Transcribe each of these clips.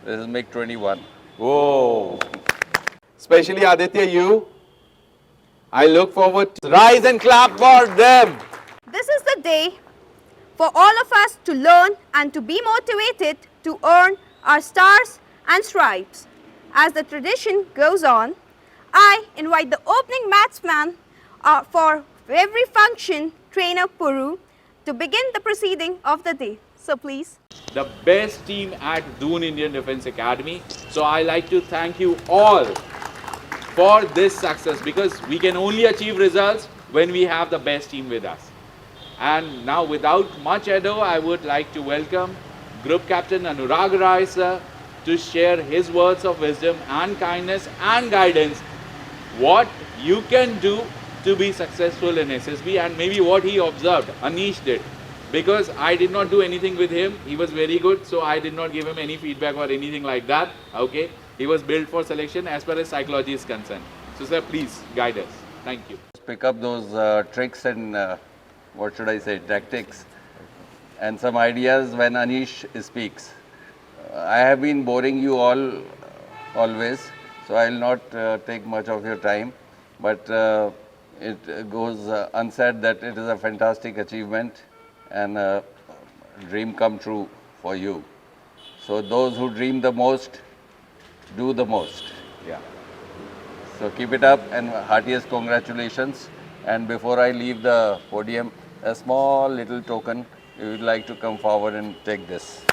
This is MiG 21. Whoa. Especially Aditya, you. I look forward to rise and clap for them. This is the day for all of us to learn and to be motivated to earn our stars and stripes. As the tradition goes on, I invite the opening batsman for every function, Trainer Puru, to begin the proceeding of the day. So please. The best team at Doon Indian Defence Academy. So I like to thank you all for this success, because we can only achieve results when we have the best team with us. And now, without much ado, I would like to welcome Group Captain Anurag Rai sir to share his words of wisdom and kindness and guidance, what you can do to be successful in SSB, and maybe what he observed, Anish did. Because I did not do anything with him, he was very good, so I did not give him any feedback or anything like that, okay. He was built for selection as far as psychology is concerned. So sir, please guide us. Thank you. Pick up those tricks and what should I say, tactics and some ideas when Anish speaks. I have been boring you all always, so I will not take much of your time, but it goes unsaid that it is a fantastic achievement and a dream come true for you. So those who dream the most, do the most. Yeah. So keep it up and heartiest congratulations. And before I leave the podium, a small little token, we would like to come forward and take this.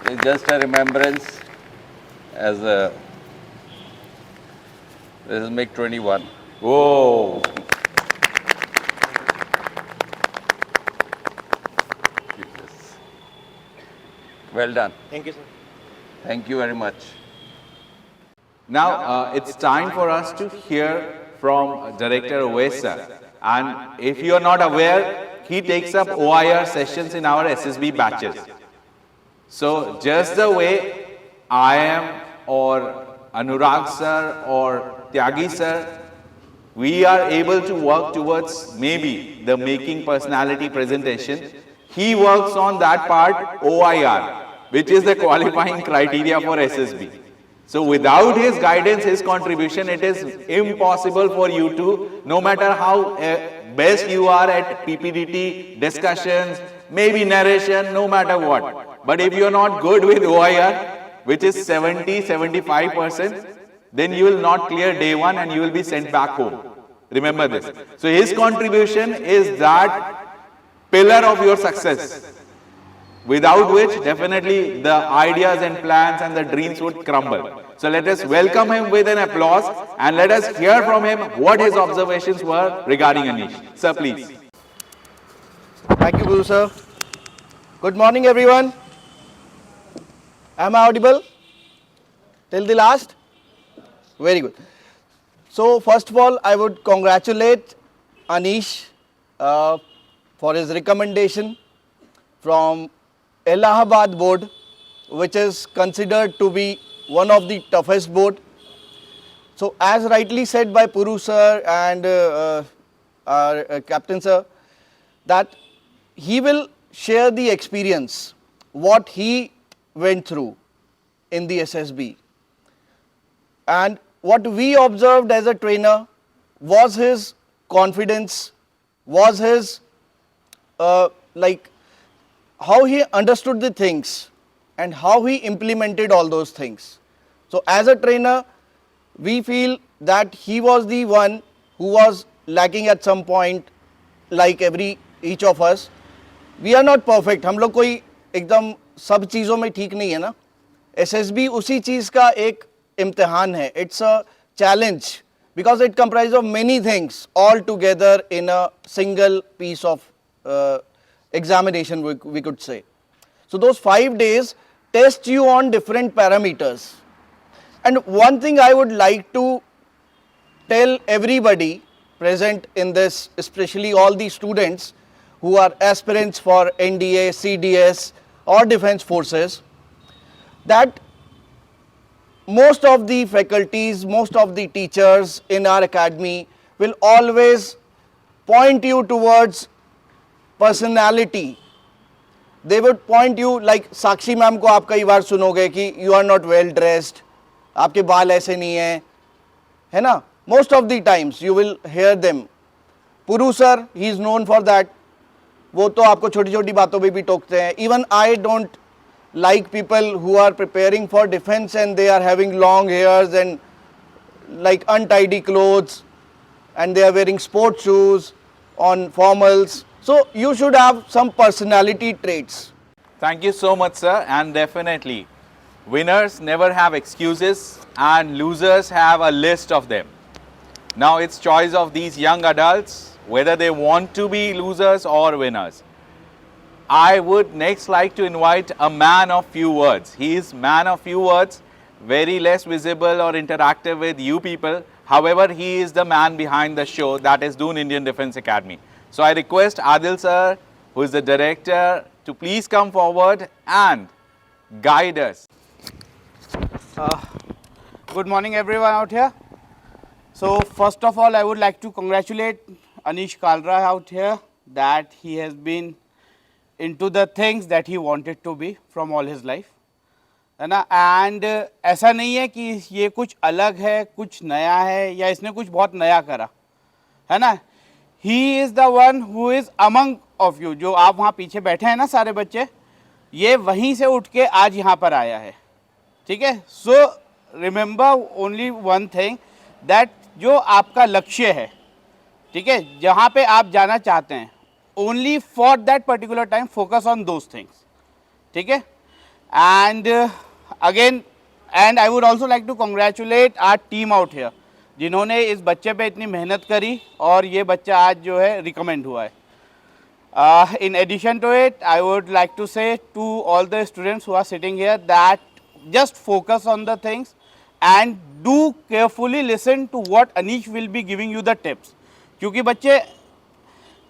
It's just a remembrance as a, this is MiG 21. Whoa. Well done. Thank you, sir. Thank you very much. Now it's time for us to hear from Director Owais sir. And if you are not aware, he takes up OIR sessions in our SSB batches. So just the way I am, or Anurag sir, or Tyagi sir, we are able to work towards maybe the making personality presentation. He works on that part, OIR, which is the qualifying criteria for SSB. So without his guidance, his contribution, it is impossible for you to, no matter how best you are at PPDT, discussions, maybe narration, no matter what. But if you are not good with OIR, which is 70-75%, then you will not clear day one and you will be sent back home. Remember this. So his contribution is that pillar of your success, without which definitely the ideas and plans and the dreams would crumble. So let us welcome him with an applause and let us hear from him what his observations were regarding Anish. Sir, please. Thank you, Guru sir. Good morning, everyone. Am I audible? Till the last? Very good. So first of all, I would congratulate Anish for his recommendation from Allahabad board, which is considered to be one of the toughest board. So as rightly said by Puru sir and our captain sir, that he will share the experience, what he went through in the SSB. And what we observed as a trainer was his confidence, was his like how he understood the things and how he implemented all those things. So as a trainer, we feel that he was the one who was lacking at some point, like each of us. We are not perfect. हम लोग कोई एकदम सब चीज़ों में ठीक नहीं है ना. SSB उसी चीज़ का एक इम्तिहान है. It's a challenge because it comprises of many things all together in a single piece of examination, we could say. So those 5 days test you on different parameters. And one thing I would like to tell everybody present in this, especially all the students who are aspirants for NDA, CDS or defense forces, that most of the faculties, most of the teachers in our academy will always point you towards personality, they would point you like Sakshi ma'am को आप कई बार सुनोगे कि you are not well dressed, आपके बाल ऐसे नहीं है ना? Most of the times you will hear them. Puru sir, he is known for that. वो तो आपको छोटी छोटी बातों पे भी टोकते हैं. Even I don't like people who are preparing for defense and they are having long hairs and like untidy clothes and they are wearing sports shoes on formals. So you should have some personality traits. Thank you so much, sir. And definitely, winners never have excuses and losers have a list of them. Now it's choice of these young adults whether they want to be losers or winners. I would next like to invite a man of few words. He is man of few words, very less visible or interactive with you people. However, he is the man behind the show, that is Doon Indian Defence Academy. So I request Adil sir, who is the director, to please come forward and guide us. Good morning everyone out here. So first of all, I would like to congratulate Anish Kalra out here that he has been into the things that he wanted to be from all his life, है ना. And ऐसा नहीं है कि ये कुछ अलग है, कुछ नया है या इसने कुछ बहुत नया करा, है ना. He is the one who is among of you. जो आप वहाँ पीछे बैठे हैं ना सारे बच्चे, ये वहीं से उठ के आज यहाँ पर आया है, ठीक है. So remember only one thing that जो आपका लक्ष्य है, ठीक है, जहाँ पे आप जाना चाहते हैं, only for that particular time focus on those things, ठीक है. And again, and I would also like to congratulate our team out here जिन्होंने इस बच्चे पे इतनी मेहनत करी और ये बच्चा आज जो है रिकमेंड हुआ है. In addition to it, I would like to say to all the students who are sitting here that just focus on the things and do carefully listen to what Anish will be giving you the tips. क्योंकि बच्चे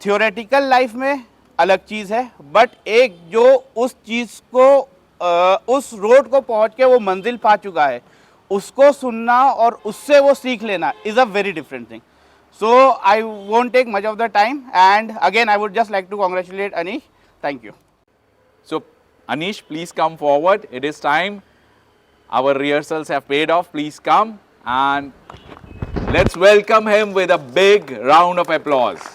theoretical life में अलग चीज़ है, but एक जो उस चीज़ को उस रोड को पहुंच के वो मंजिल पा चुका है, उसको सुनना और उससे वो सीख लेना is a very different thing. So I won't take much of the time and again I would just like to congratulate Anish. Thank you. So Anish, please come forward. It is time. Our rehearsals have paid off. Please come and let's welcome him with a big round of applause.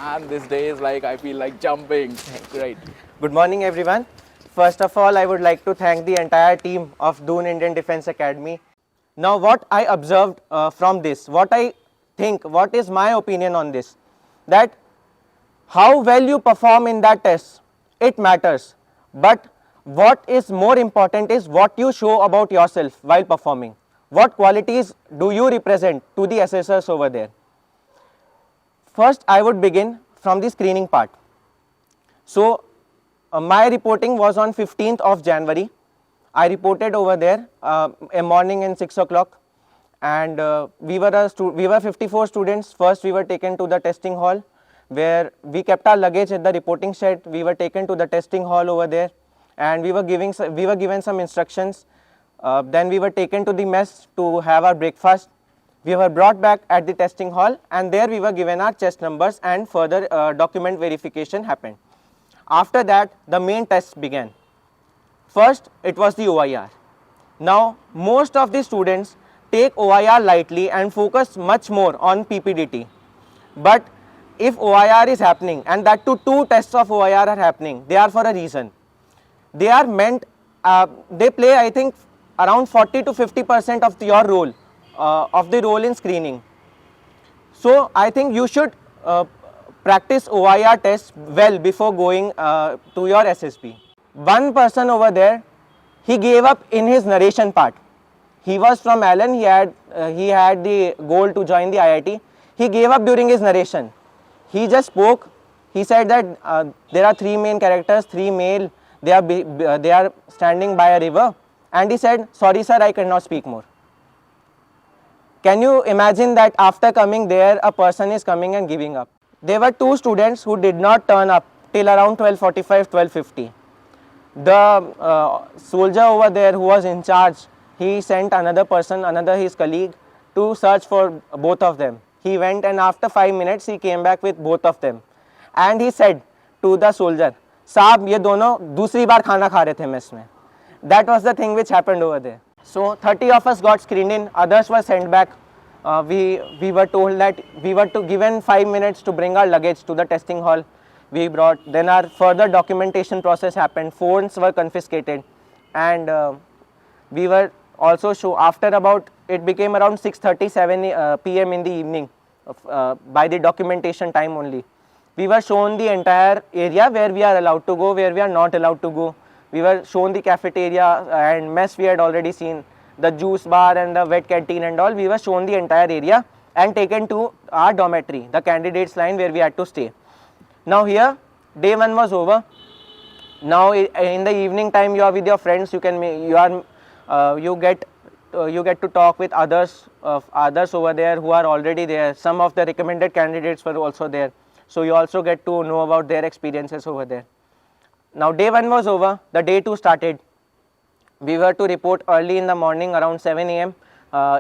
And this day is like, I feel like jumping. Great. Good morning everyone. First of all, I would like to thank the entire team of Doon Indian Defence Academy. Now what I observed from this, what I think, what is my opinion on this, that how well you perform in that test, it matters. But what is more important is what you show about yourself while performing. What qualities do you represent to the assessors over there? First, I would begin from the screening part. So, my reporting was on 15th of January. I reported over there a morning in 6 o'clock, and we were 54 students. First, we were taken to the testing hall where we kept our luggage at the reporting shed. We were taken to the testing hall over there, and we were given some instructions. Then we were taken to the mess to have our breakfast. We were brought back at the testing hall, and there we were given our chest numbers and further document verification happened. After that, the main test began. First, it was the OIR. Now, most of the students take OIR lightly and focus much more on PPDT. But if OIR is happening, and that too 2 tests of OIR are happening, they are for a reason. They are meant, they play I think around 40 to 50% of your role. Of the role in screening. So I think you should practice OIR tests well before going to your SSB. One person over there, he gave up in his narration part. He was from Allen, he had the goal to join the IIT. He gave up during his narration. He just spoke. He said that there are 3 main characters, 3 male, they are standing by a river, and he said, sorry sir, I cannot speak more. Can you imagine that after coming there, a person is coming and giving up? There were 2 students who did not turn up till around 12:45, 12:50. The soldier over there who was in charge, he sent another person, his colleague, to search for both of them. He went, and after 5 minutes, he came back with both of them. and he said to the soldier, साहब ये दोनों दूसरी बार खाना खा रहे थे mess में. That was the thing which happened over there. So 30 of us got screened in, others were sent back. We were told that we were given 5 minutes to bring our luggage to the testing hall. We brought, then our further documentation process happened, phones were confiscated, and we were also after about, it became around 6:37 p.m. in the evening, by the documentation time only. We were shown the entire area where we are allowed to go, where we are not allowed to go. We were shown the cafeteria and mess we had already seen, the juice bar and the wet canteen and all. We were shown the entire area and taken to our dormitory, the candidates line, where we had to stay. Now here, day 1 was over. Now in the evening time, you are with your friends. You get to talk with others over there who are already there. Some of the recommended candidates were also there, so you also get to know about their experiences over there. Now day 1 was over. The day 2 started. We were to report early in the morning around 7 a.m.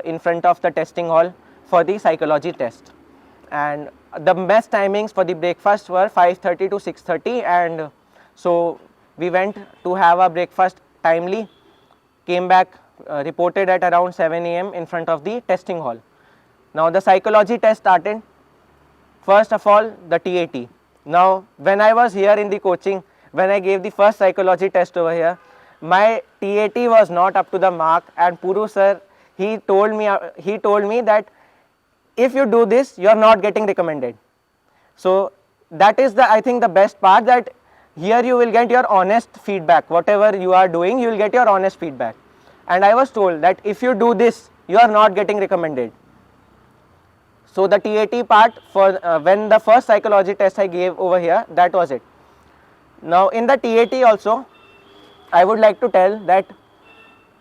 In front of the testing hall for the psychology test, and the mess timings for the breakfast were 5:30 to 6:30, and so we went to have our breakfast timely, came back, reported at around 7 a.m. in front of the testing hall. Now the psychology test started. First of all, the TAT. Now when I was here in the coaching, when I gave the first psychology test over here, my TAT was not up to the mark, and Puru sir, he told me that if you do this, you are not getting recommended. So that is I think the best part, that here you will get your honest feedback. Whatever you are doing, you will get your honest feedback. And I was told that if you do this, you are not getting recommended. So the TAT part, for when the first psychology test I gave over here, that was it. Now in the TAT also, I would like to tell that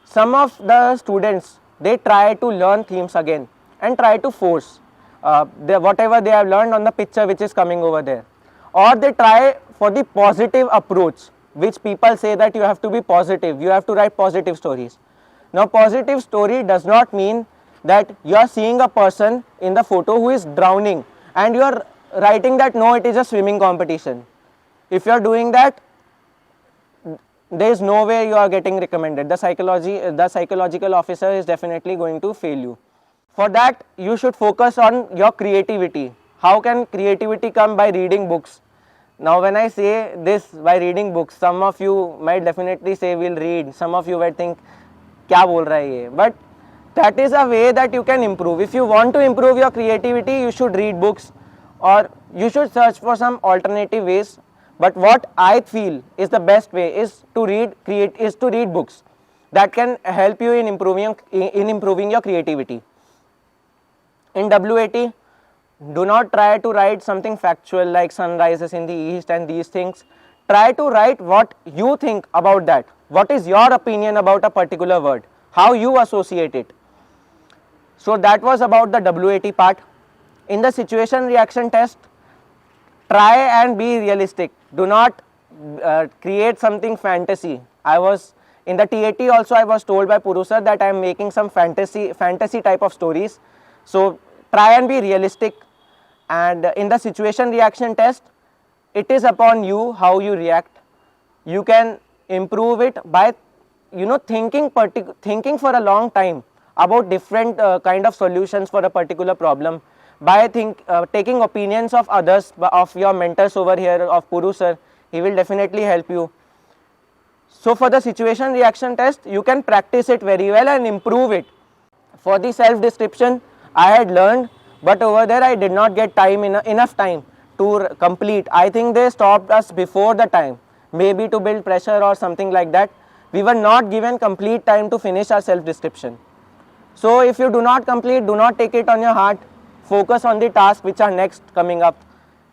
some of the students, they try to learn themes again and try to force whatever they have learned on the picture which is coming over there, or they try for the positive approach, which people say that you have to be positive, you have to write positive stories. Now positive story does not mean that you are seeing a person in the photo who is drowning and you are writing that no, it is a swimming competition. If you are doing that, there is no way you are getting recommended. The psychological officer is definitely going to fail you. For that, you should focus on your creativity. How can creativity come? By reading books. Now when I say this, by reading books, some of you might definitely say we'll read. Some of you might think, क्या बोल रहा है ये? But that is a way that you can improve. If you want to improve your creativity, you should read books, or you should search for some alternative ways. But what I feel is the best way is to read books that can help you in improving your creativity. In WAT, do not try to write something factual like sun rises in the east and these things. Try to write what you think about that. What is your opinion about a particular word? How you associate it. So that was about the WAT part. In the situation reaction test, try and be realistic. Do not create something fantasy. In the TAT also, I was told by Puru sir that I am making some fantasy type of stories. So try and be realistic. And in the situation reaction test, it is upon you how you react. You can improve it by thinking for a long time about different kind of solutions for a particular problem. By taking opinions of others, of your mentors over here, of Puru sir, he will definitely help you. So for the situation reaction test, you can practice it very well and improve it. For the self description, I had learned, but over there I did not get enough time to complete. I think they stopped us before the time, maybe to build pressure or something like that. We were not given complete time to finish our self description. So if you do not complete, do not take it on your heart. Focus on the tasks which are next coming up.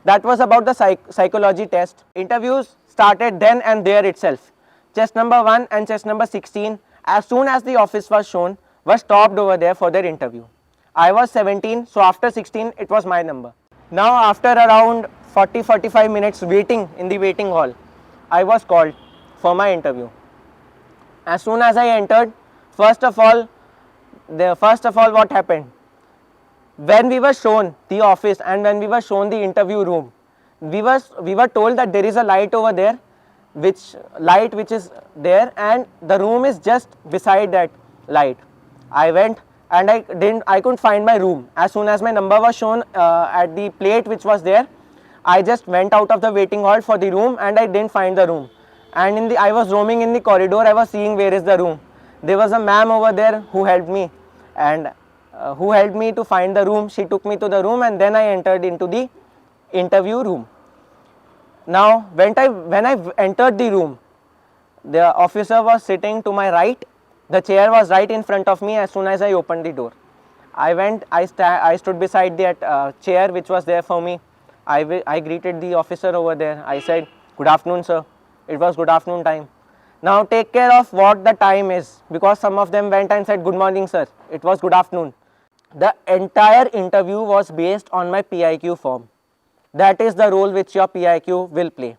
That was about the psychology test. Interviews started then and there itself. Chest number 1 and chest number 16, as soon as the office was shown, were stopped over there for their interview. I was 17, so after 16 it was my number. Now after around 40-45 minutes waiting in the waiting hall, I was called for my interview. As soon as I entered, first of all what happened? When we were shown the office and when we were shown the interview room, we were told that there is a light over there, which is there, and the room is just beside that light. I went and I couldn't find my room. As soon as my number was shown at the plate which was there, I just went out of the waiting hall for the room and I didn't find the room. And I was roaming in the corridor, I was seeing where is the room. There was a ma'am over there who helped me, and who helped me to find the room. She took me to the room and then I entered into the interview room. Now when I entered the room, the officer was sitting to my right. The chair was right in front of me. As soon as I opened the door, I stood beside that chair which was there for me. I greeted the officer over there. I said, "Good afternoon, sir." It was good afternoon time. Now take care of what the time is, because some of them went and said, "Good morning, sir." It was good afternoon. The entire interview was based on my PIQ form. That is the role which your PIQ will play.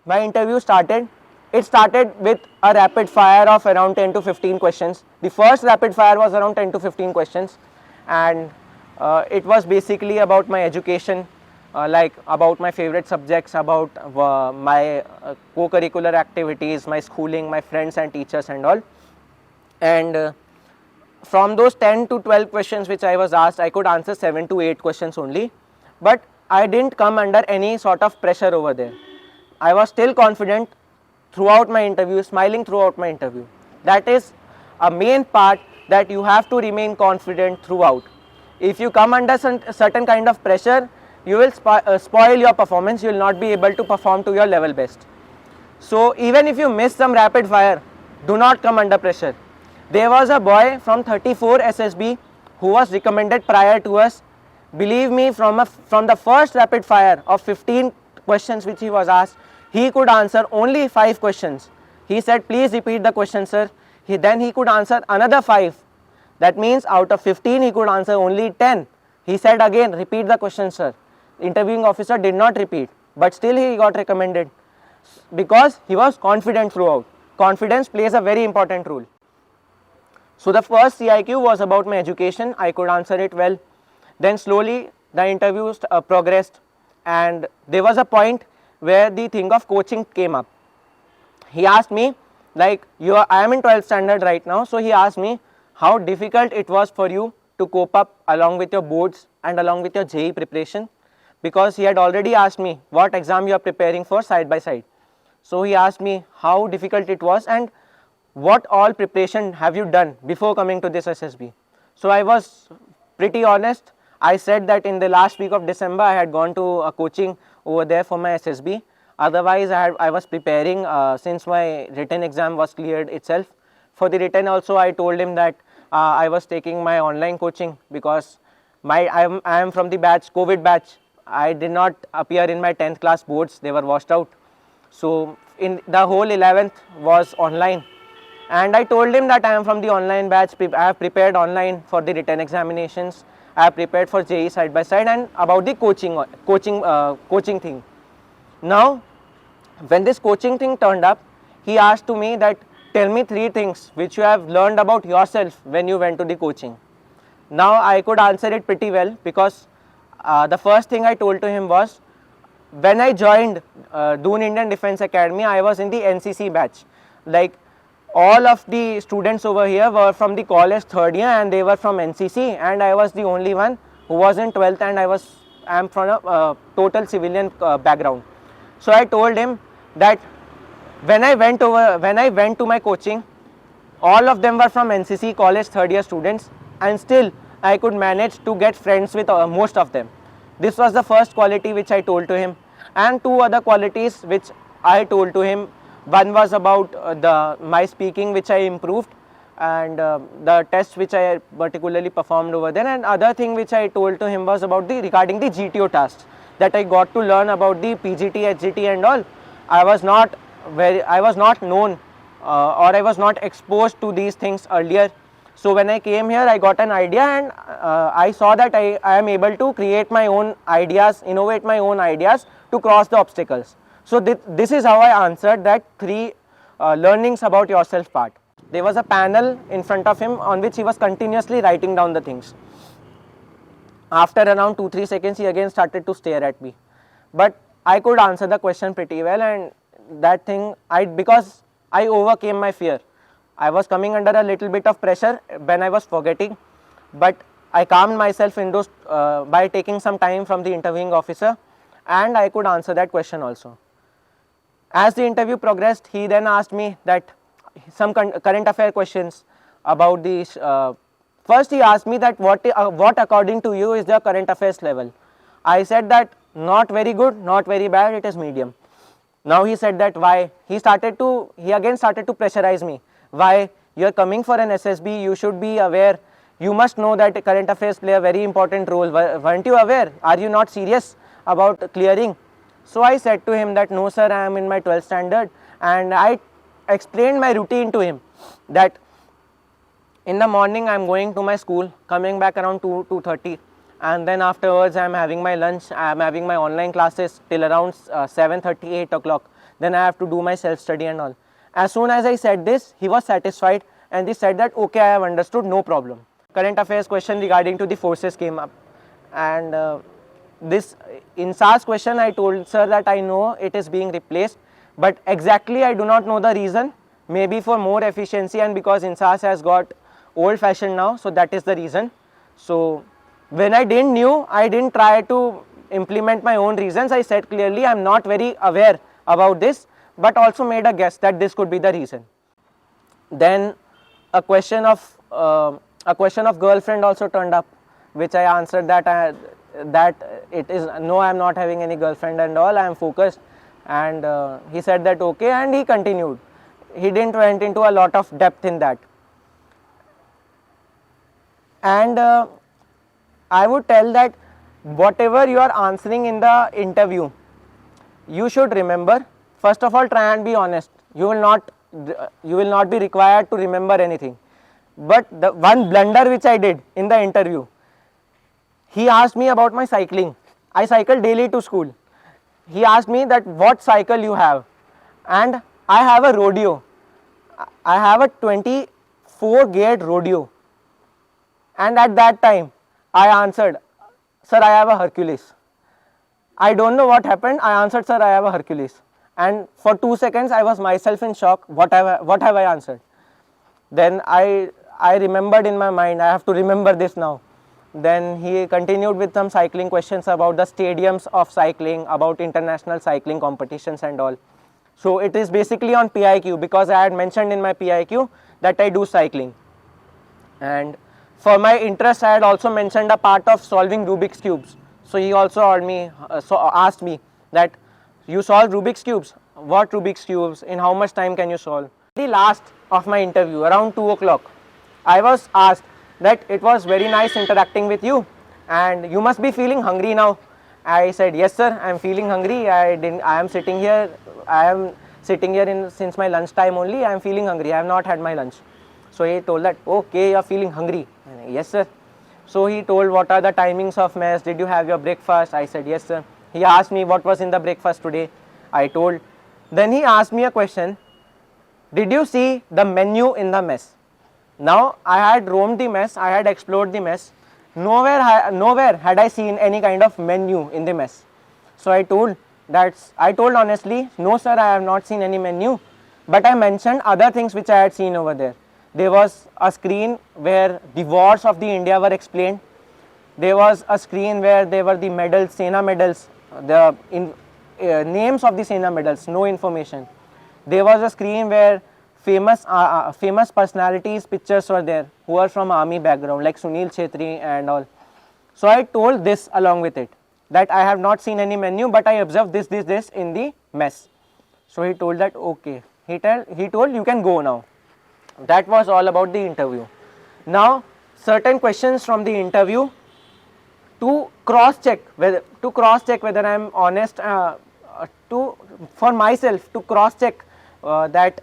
My interview started. It started with a rapid fire of around 10 to 15 questions. The first rapid fire was around 10 to 15 questions, and it was basically about my education, like about my favorite subjects, about my co-curricular activities, my schooling, my friends and teachers and all. And from those 10 to 12 questions which I was asked, I could answer 7 to 8 questions only, but I didn't come under any sort of pressure over there. I was still confident throughout my interview, smiling throughout my interview. That is a main part, that you have to remain confident throughout. If you come under certain kind of pressure, you will spoil your performance. You will not be able to perform to your level best. So even if you miss some rapid fire, do not come under pressure. There was a boy from 34 SSB who was recommended prior to us. Believe me, from the first rapid fire of 15 questions which he was asked, he could answer only 5 questions. He said, "Please repeat the question, sir." Then he could answer another 5. That means out of 15 he could answer only 10. He said again, "Repeat the question, sir." Interviewing officer did not repeat, but still he got recommended, because he was confident throughout. Confidence plays a very important role. So the first CIQ was about my education. I could answer it well. Then slowly the interview progressed, and there was a point where the thing of coaching came up. He asked me, like, I am in 12th standard right now, so he asked me how difficult it was for you to cope up along with your boards and along with your JEE preparation, because he had already asked me what exam you are preparing for side by side. So he asked me how difficult it was and what all preparation have you done before coming to this SSB. So I was pretty honest. I said that in the last week of December I had gone to a coaching over there for my SSB. Otherwise I was preparing since my written exam was cleared itself. For the written also, I told him that I was taking my online coaching, because I am from the batch, COVID batch. I did not appear in my 10th class boards, they were washed out. So in the whole 11th was online, and I told him that I am from the online batch. I have prepared online for the written examinations. I have prepared for JEE side by side, and about the coaching thing. Now when this coaching thing turned up, he asked to me that, "Tell me 3 things which you have learned about yourself when you went to the coaching." Now I could answer it pretty well, because the first thing I told to him was, when I joined Doon Indian Defence Academy, I was in the NCC batch. Like, all of the students over here were from the college 3rd year and they were from NCC, and I was the only one who was in 12th, and I am from a total civilian background. So I told him that when I went to my coaching, all of them were from NCC college 3rd year students, and still I could manage to get friends with most of them. This was the first quality which I told to him, and 2 other qualities which I told to him. One was about my speaking, which I improved, and the tests which I particularly performed over there. And other thing which I told to him was about regarding the GTO tasks, that I got to learn about the PGT, HGT and all. I was not known or I was not exposed to these things earlier. So when I came here, I got an idea, and I saw that I am able to create my own ideas, innovate my own ideas to cross the obstacles. So this is how I answered that 3 learnings about yourself part. There was a panel in front of him on which he was continuously writing down the things. After around 2-3 seconds, he again started to stare at me. But I could answer the question pretty well, and that thing, because I overcame my fear. I was coming under a little bit of pressure when I was forgetting, but I calmed myself in those by taking some time from the interviewing officer, and I could answer that question also. As the interview progressed, he then asked me that some current affair questions about these. First, he asked me that what according to you is the current affairs level. I said that not very good, not very bad, it is medium. Now he said that why. He again started to pressurize me. Why? You are coming for an SSB, you should be aware. You must know that current affairs play a very important role. Weren't you aware? Are you not serious about clearing? So I said to him that no sir, I am in my 12th standard, and I explained my routine to him that in the morning I am going to my school, coming back around 2:30, and then afterwards I am having my lunch, I am having my online classes till around 7:30, 8 o'clock. Then I have to do my self study and all. As soon as I said this, he was satisfied and he said that okay, I have understood, no problem. Current affairs question regarding to the forces came up, and this INSAS question I told sir that I know it is being replaced, but exactly I do not know the reason. Maybe for more efficiency and because INSAS has got old fashioned now, so that is the reason. So when I didn't knew, I didn't try to implement my own reasons. I said clearly I am not very aware about this, but also made a guess that this could be the reason. Then a question of girlfriend also turned up, which I answered that it is no, I am not having any girlfriend and all, I am focused. And he said that okay, and he continued. He didn't went into a lot of depth in that. And I would tell that whatever you are answering in the interview, you should remember. First of all, try and be honest. You will not be required to remember anything. But the one blunder which I did in the interview, he asked me about my cycling. I cycle daily to school. He asked me that what cycle you have, and I have a rodeo. I have a 24 geared rodeo, and at that time I answered, sir, I have a Hercules. I don't know what happened. I answered, sir, I have a Hercules, and for 2 seconds I was myself in shock. What have I answered? Then I remembered in my mind, I have to remember this now. Then he continued with some cycling questions about the stadiums of cycling, about international cycling competitions and all. So it is basically on PIQ, because I had mentioned in my PIQ that I do cycling. And for my interest, I had also mentioned a part of solving Rubik's cubes. So he also asked me that you solve Rubik's cubes. What Rubik's cubes? In how much time can you solve? The last of my interview, around 2 o'clock, I was asked that it was very nice interacting with you, and you must be feeling hungry now. I said yes sir, I am feeling hungry. I am sitting here since my lunch time only. I am feeling hungry. I have not had my lunch. So he told that okay, you are feeling hungry. Yes sir. So he told what are the timings of mess, did you have your breakfast? I said yes sir. He asked me what was in the breakfast today. I told. Then he asked me a question, did you see the menu in the mess? Now I had roamed the mess, I had explored the mess. Nowhere had I seen any kind of menu in the mess. So I told honestly, no sir, I have not seen any menu, but I mentioned other things which I had seen over there. There was a screen where the wars of the India were explained. There was a screen where there were the medals, Sena medals, the names of the Sena medals, no information. There was a screen where famous personalities pictures were there who are from army background, like Sunil Chhetri and all. So I told this along with it, that I have not seen any menu, but I observed this in the mess. So he told that okay. He told you can go now. That was all about the interview. Now certain questions from the interview to cross check whether I am honest, for myself to cross check that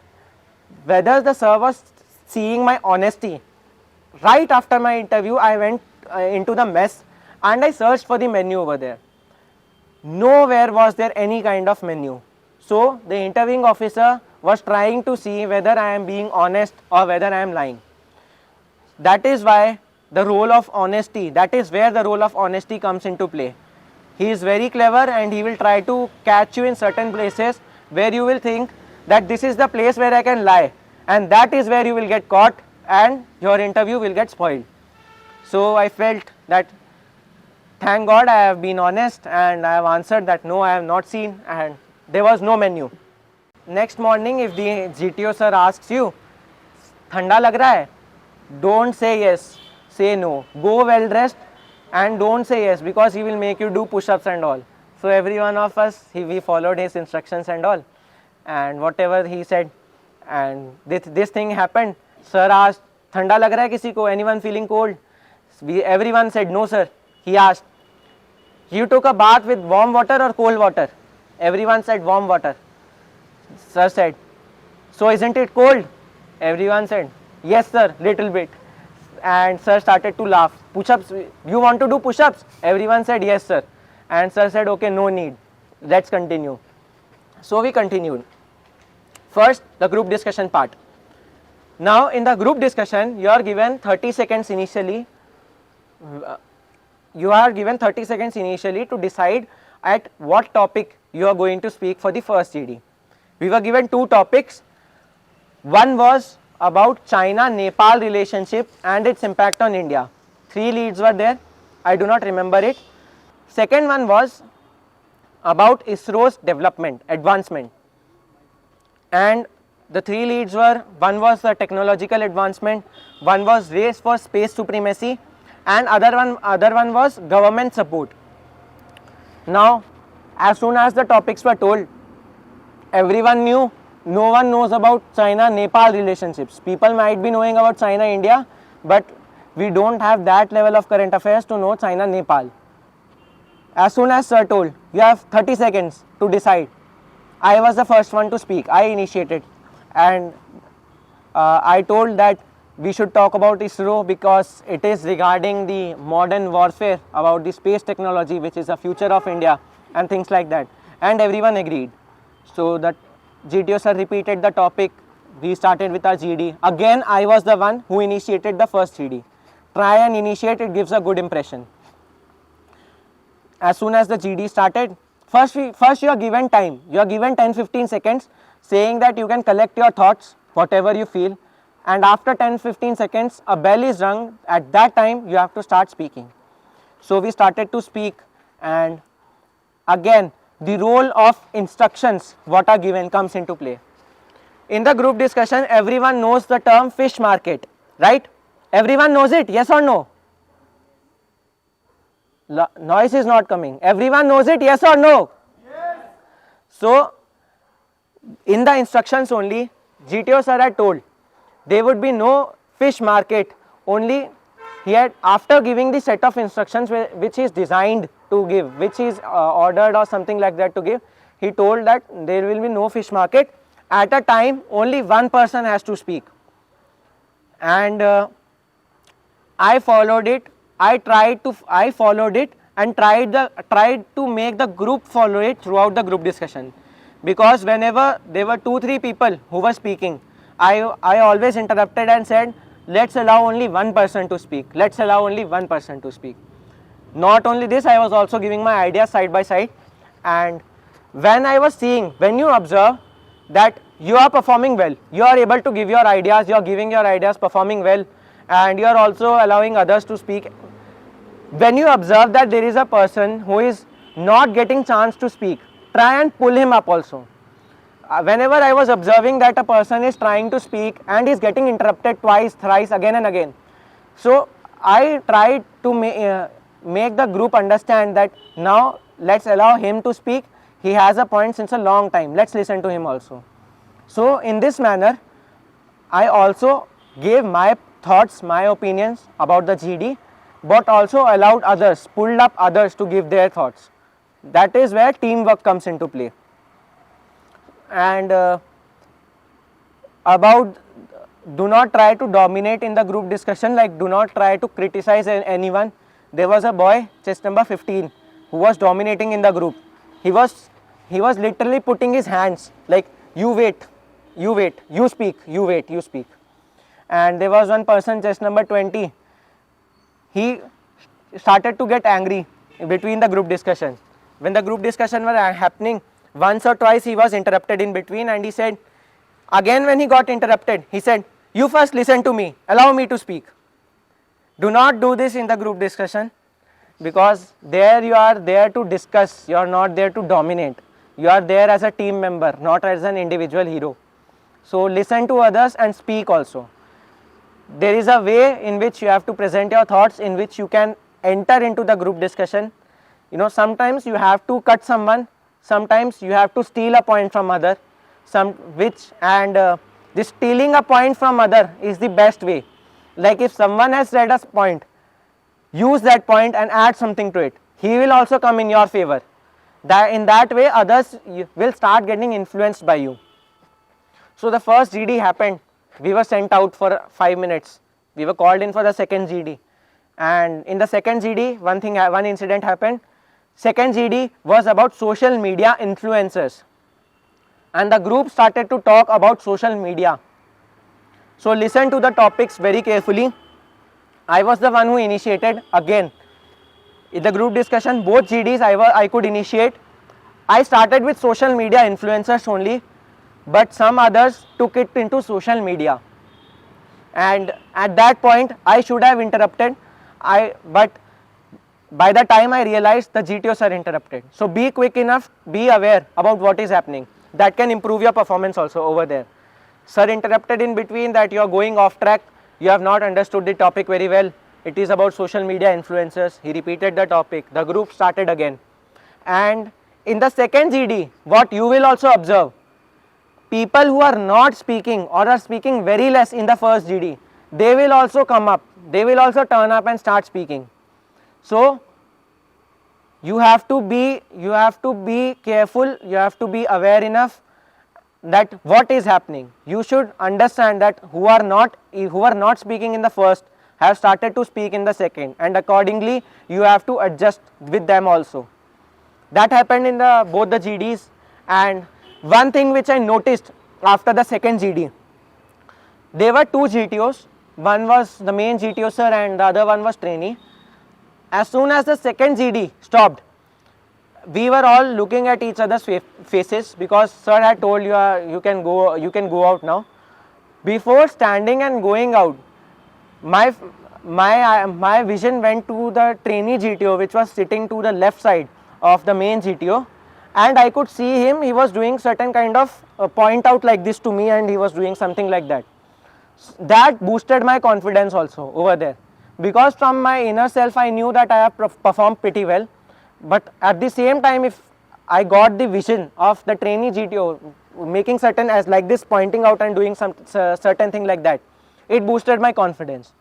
whether the sir was seeing my honesty. Right after my interview, I went into the mess and I searched for the menu over there. Nowhere was there any kind of menu. So the interviewing officer was trying to see whether I am being honest or whether I am lying. That is why the role of honesty, that is where the role of honesty comes into play. He is very clever and he will try to catch you in certain places where you will think that this is the place where I can lie, and that is where you will get caught and your interview will get spoiled. So I felt that thank God I have been honest and I have answered that no, I have not seen, and there was no menu. Next morning if the GTO sir asks you, ठंडा लग रहा है, don't say yes, say no. Go well dressed and don't say yes, because he will make you do push-ups and all. So every one of us, we followed his instructions and all, and whatever he said, and this thing happened. Sir asked, ठंडा लग रहा है किसी को, anyone feeling cold? Everyone said no sir. He asked, you took a bath with warm water or cold water? Everyone said warm water. Sir said, so isn't it cold? Everyone said, yes sir, little bit. And sir started to laugh. Push-ups, you want to do push-ups? Everyone said yes sir. And sir said, okay, no need, let's continue. So we continued. First, the group discussion part. Now in the group discussion, you are given 30 seconds initially. You are given 30 seconds initially to decide at what topic you are going to speak for the first GD. We were given two topics. One was about China-Nepal relationship and its impact on India. 3 leads were there, I do not remember it. Second one was about ISRO's development, advancement. And the 3 leads were, one was the technological advancement, one was race for space supremacy, and other one was government support. Now, as soon as the topics were told, everyone knew. No one knows about China-Nepal relationships. People might be knowing about China-India, but we don't have that level of current affairs to know China-Nepal. As soon as sir told, you have 30 seconds to decide, I was the first one to speak. I initiated, and I told that we should talk about ISRO because it is regarding the modern warfare, about the space technology which is the future of India and things like that, and everyone agreed. So that GTO sir repeated the topic, we started with our GD. Again I was the one who initiated the first GD. Try and initiate, it gives a good impression. As soon as the GD started, first you are given time, you are given 10-15 seconds saying that you can collect your thoughts, whatever you feel, and after 10-15 seconds a bell is rung. At that time you have to start speaking. So we started to speak, and again the role of instructions what are given comes into play. In the group discussion, everyone knows the term fish market, right? Everyone knows it, yes or no? Noise is not coming. Everyone knows it, yes or no? Yes. So in the instructions only, GTO sir had told there would be no fish market, only he had, after giving the set of instructions which is designed to give, which is ordered or something like that to give, he told that there will be no fish market. At a time only one person has to speak, and I followed it. I followed it and tried to make the group follow it throughout the group discussion, because whenever there were 2-3 people who were speaking, I always interrupted and said, let's allow only one person to speak, let's allow only one person to speak. Not only this, I was also giving my ideas side by side, and when you observe that you are performing well, you are able to give your ideas, you are giving your ideas, performing well, and you are also allowing others to speak. When you observe that there is a person who is not getting chance to speak, try and pull him up also. Whenever I was observing that a person is trying to speak and is getting interrupted twice, thrice, again and again, so I tried to make the group understand that now let's allow him to speak. He has a point since a long time, let's listen to him also. So in this manner, I also gave my thoughts, my opinions about the GD, but also allowed others, pulled up others to give their thoughts. That is where teamwork comes into play. And about do not try to dominate in the group discussion, like do not try to criticize anyone. There was a boy, chest number 15, who was dominating in the group. He was literally putting his hands like, you wait, you speak, you wait, you speak. And there was one person, chest number 20, he started to get angry between the group discussion. When the group discussion were happening, once or twice he was interrupted in between, and he said, again when he got interrupted, he said, you first listen to me, allow me to speak. Do not do this in the group discussion, because there you are there to discuss, you are not there to dominate. You are there as a team member, not as an individual hero. So listen to others and speak also. There is a way in which you have to present your thoughts, in which you can enter into the group discussion. You know, sometimes you have to cut someone, sometimes you have to steal a point from other, this stealing a point from other is the best way. Like if someone has said a point, use that point and add something to it. He will also come in your favor. In that way others will start getting influenced by you. So the first GD happened, we were sent out for 5 minutes, we were called in for the second GD, and in the second GD one incident happened. Second GD was about social media influencers, and the group started to talk about social media. So listen to the topics very carefully. I was the one who initiated again. In the group discussion, both GDs I could initiate. I started with social media influencers only, but some others took it into social media. And at that point, I should have interrupted, but by the time I realized, the GTO sir interrupted. So be quick enough, be aware about what is happening. That can improve your performance also over there. Sir interrupted in between that you are going off track, you have not understood the topic very well. It is about social media influencers. He repeated the topic, the group started again. And in the second GD, what you will also observe, people who are not speaking or are speaking very less in the first GD, they will also come up, they will also turn up and start speaking. So you have to be careful, you have to be aware enough that what is happening. You should understand that who are not speaking in the first have started to speak in the second, and accordingly you have to adjust with them also. That happened in both the GDs. And one thing which I noticed after the second GD, there were two GTOs, one was the main GTO sir and the other one was trainee. As soon as the second GD stopped, we were all looking at each other's faces, because sir had told you can go out now. Before standing and going out, my vision went to the trainee GTO, which was sitting to the left side of the main GTO, and I could see him, he was doing certain kind of point out like this to me, and he was doing something like that. That boosted my confidence also over there, because from my inner self I knew that I have performed pretty well. But at the same time, if I got the vision of the trainee GTO making certain as like this, pointing out and doing some certain thing like that, it boosted my confidence.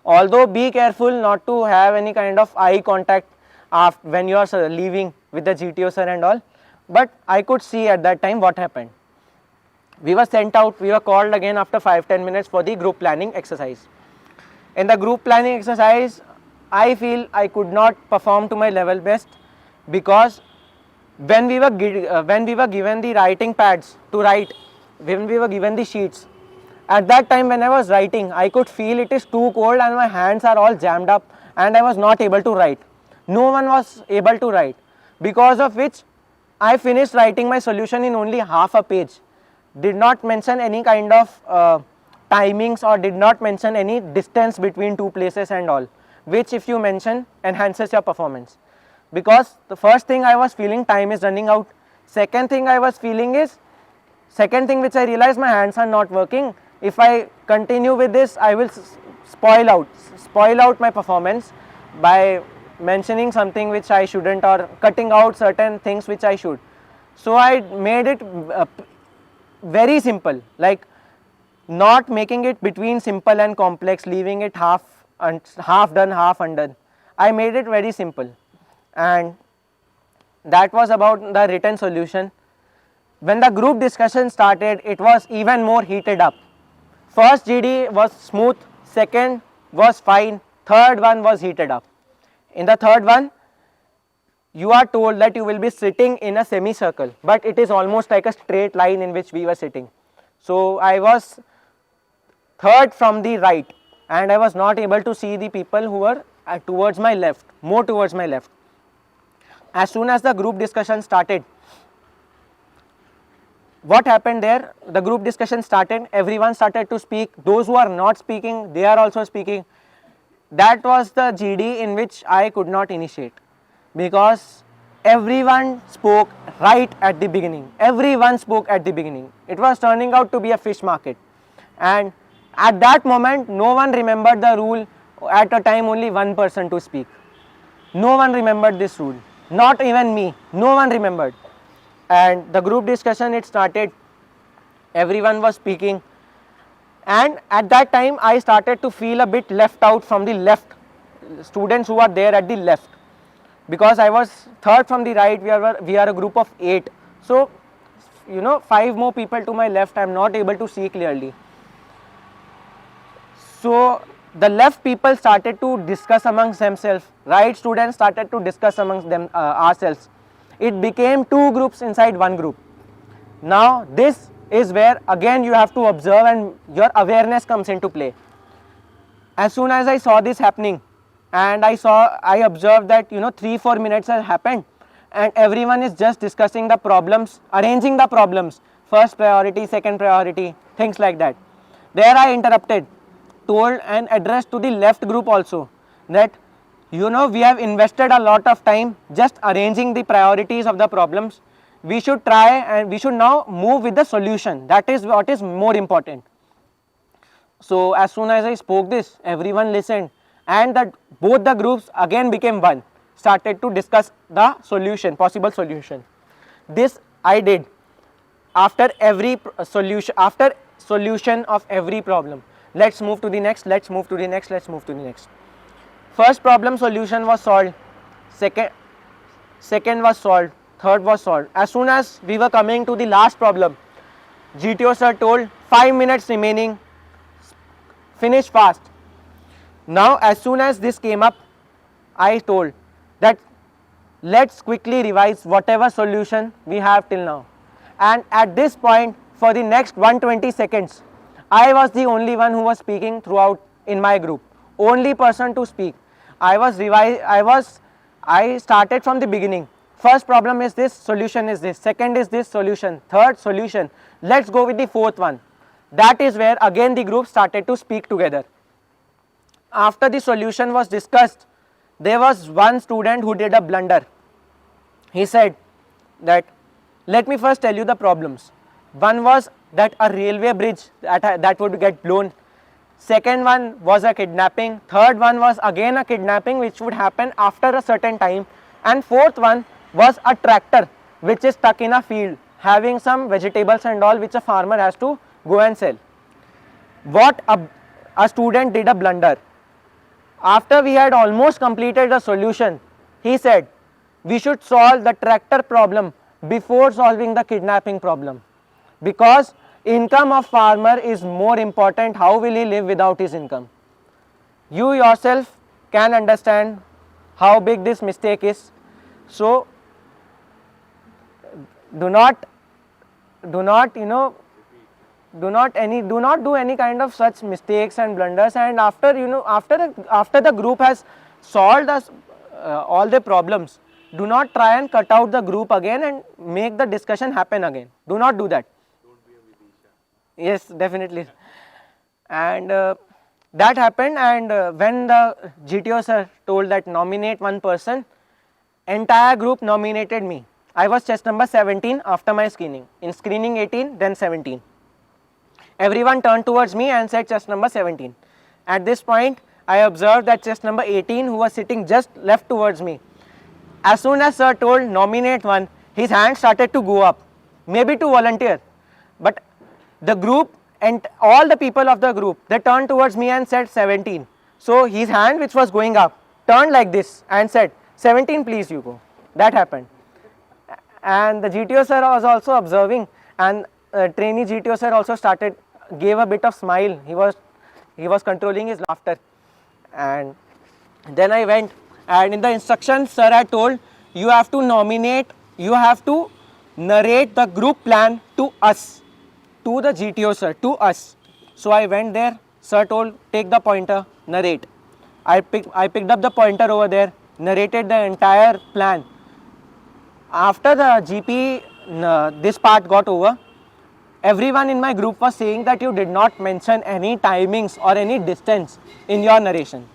Although be careful not to have any kind of eye contact when you are leaving with the GTO sir and all, but I could see at that time what happened. We were sent out, we were called again after 5-10 minutes for the group planning exercise. In the group planning exercise, I feel I could not perform to my level best, because when we were given the writing pads to write, when we were given the sheets, at that time when I was writing, I could feel it is too cold and my hands are all jammed up and I was not able to write. No one was able to write, because of which I finished writing my solution in only half a page. Did not mention any kind of timings or did not mention any distance between two places and all, which if you mention enhances your performance. Because the first thing I was feeling, time is running out. Second thing I was feeling is, second thing which I realized, my hands are not working. If I continue with this, I will spoil out my performance by mentioning something which I shouldn't, or cutting out certain things which I should. So I made it very simple, like not making it between simple and complex, leaving it half done, half undone. I made it very simple, and that was about the written solution. When the group discussion started, it was even more heated up. First GD was smooth, second was fine, third one was heated up. In the third one, you are told that you will be sitting in a semicircle, but it is almost like a straight line in which we were sitting. So I was third from the right, and I was not able to see the people who were towards my left, more towards my left. As soon as the group discussion started, what happened there? The group discussion started, everyone started to speak. Those who are not speaking, they are also speaking. That was the GD in which I could not initiate, because everyone spoke right at the beginning. Everyone spoke at the beginning. It was turning out to be a fish market. And at that moment, no one remembered the rule. At a time, only one person to speak. No one remembered this rule. Not even me. No one remembered. And the group discussion, it started. Everyone was speaking. And at that time, I started to feel a bit left out from the left. Students who are there at the left. Because I was third from the right, we are a group of 8. So, 5 more people to my left, I am not able to see clearly. So, the left people started to discuss amongst themselves. Right students started to discuss amongst them ourselves. It became 2 groups inside 1 group. Now, this is where again you have to observe and your awareness comes into play. As soon as I saw this happening, and I observed that 3-4 minutes has happened and everyone is just discussing the problems, arranging the problems, first priority, second priority, things like that. There I interrupted, told and addressed to the left group also that we have invested a lot of time just arranging the priorities of the problems. We should try and we should now move with the solution. That is what is more important. So as soon as I spoke this, everyone listened, and that both the groups again became one, started to discuss the solution, possible solution. This I did after every solution of every problem. Let's move to the next, let's move to the next, let's move to the next. First problem solution was solved, second was solved, third was solved. As soon as we were coming to the last problem, GTO sir told 5 minutes remaining, finish fast. Now as soon as this came up, I told that let's quickly revise whatever solution we have till now. And at this point, for the next 120 seconds, I was the only one who was speaking throughout in my group, only person to speak. I started from the beginning. First problem is this, solution is this, second is this, solution, third solution, let's go with the fourth one. That is where again the group started to speak together. After the solution was discussed, there was one student who did a blunder. He said that, let me first tell you the problems. One was that a railway bridge that would get blown. Second one was a kidnapping. Third one was again a kidnapping which would happen after a certain time. And fourth one was a tractor which is stuck in a field having some vegetables and all which a farmer has to go and sell. What a student did a blunder. After we had almost completed the solution, he said we should solve the tractor problem before solving the kidnapping problem, because income of farmer is more important. How will he live without his income? You yourself can understand how big this mistake is. So do not do any kind of such mistakes and blunders. And after the group has solved all the problems, do not try and cut out the group again and make the discussion happen again. Do not do that. Don't be a Vidisha. Yes, definitely. And that happened, and when the GTO sir told that nominate one person, entire group nominated me. I was chest number 17 after my screening. In screening 18, then 17. Everyone turned towards me and said chest number 17. At this point, I observed that chest number 18, who was sitting just left towards me, as soon as sir told nominate one, his hand started to go up, maybe to volunteer. But the group and all the people of the group, they turned towards me and said 17. So his hand, which was going up, turned like this and said 17, please you go. That happened. And the GTO sir was also observing, and trainee GTO sir also gave a bit of smile. He was controlling his laughter. And then I went, and in the instructions sir had told, you have to narrate the group plan to us, to the GTO sir, to us. So I went there, sir told take the pointer, narrate. I picked up the pointer over there, narrated the entire plan. after the GP, this part got over, everyone in my group was saying that you did not mention any timings or any distance in your narration.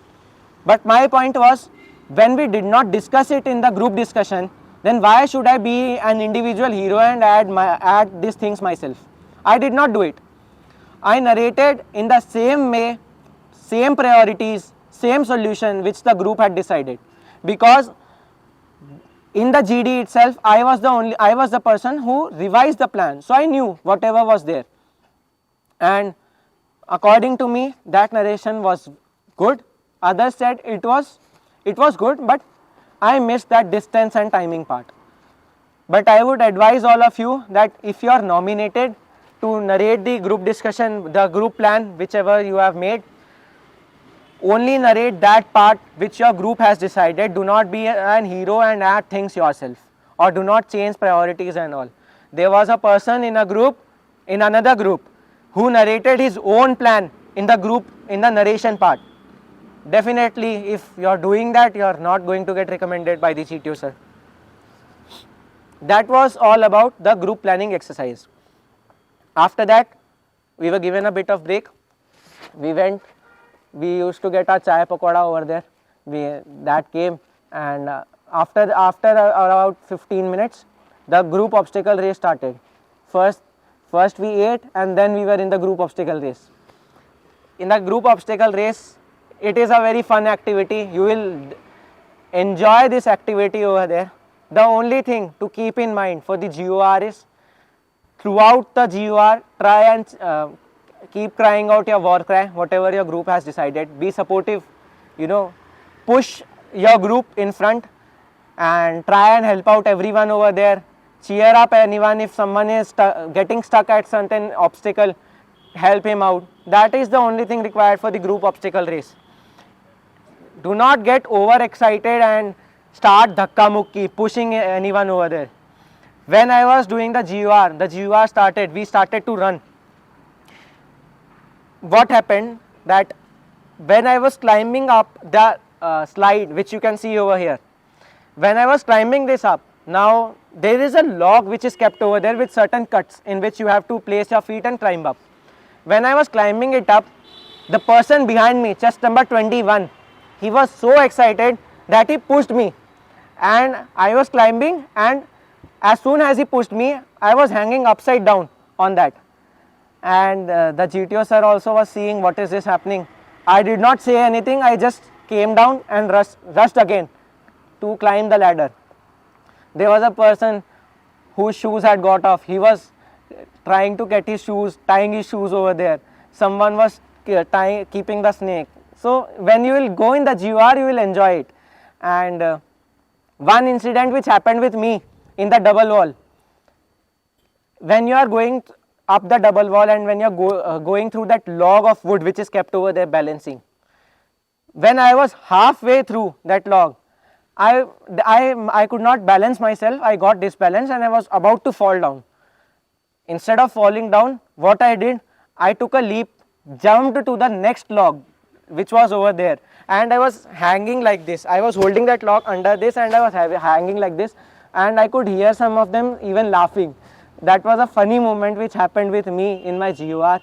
But my point was, when we did not discuss it in the group discussion, then why should I be an individual hero and add these things myself? I did not do it. I narrated in the same way, same priorities, same solution which the group had decided, because in the GD itself I was the person who revised the plan, so I knew whatever was there, and according to me that narration was good. Others said it was good, but I missed that distance and timing part. But I would advise all of you that if you are nominated to narrate the group discussion, the group plan, whichever you have made, only narrate that part which your group has decided. Do not be an hero and add things yourself, or do not change priorities and all. There was a person in another group who narrated his own plan in the group, in the narration part. Definitely if you are doing that, you are not going to get recommended by the CTO sir. That was all about the group planning exercise. After that, we were given a bit of break. We used to get our chai pakoda over there. That came, and after about 15 minutes, the group obstacle race started. First we ate, and then we were in the group obstacle race. In the group obstacle race, it is a very fun activity. You will enjoy this activity over there. The only thing to keep in mind for the GOR is, throughout the GOR, try and keep crying out your war cry, whatever your group has decided. Be supportive, push your group in front and try and help out everyone over there. Cheer up anyone. If someone is getting stuck at certain obstacle, help him out. That is the only thing required for the group obstacle race. Do not get overexcited and start dhakka mukki, pushing anyone over there. When I was doing the GOR started, we started to run. What happened that when I was climbing up the slide, which you can see over here, when I was climbing this up, now there is a log which is kept over there with certain cuts in which you have to place your feet and climb up. When I was climbing it up, the person behind me, chest number 21, he was so excited that he pushed me, and I was climbing, and as soon as he pushed me, I was hanging upside down on that. And the GTO sir also was seeing what is this happening. I did not say anything, I just came down and rushed again to climb the ladder. There was a person whose shoes had got off. He was trying to get his shoes, tying his shoes over there. Someone was keeping the snake. So when you will go in the GOR, you will enjoy it. And one incident which happened with me in the double wall. When you are going up the double wall and when you are going through that log of wood which is kept over there balancing, when I was halfway through that log, I could not balance myself. I got disbalanced and I was about to fall down. Instead of falling down, what I did, I took a leap, jumped to the next log which was over there, and I was hanging like this. I was holding that log under this and I was hanging like this, and I could hear some of them even laughing. That was a funny moment which happened with me in my GOR.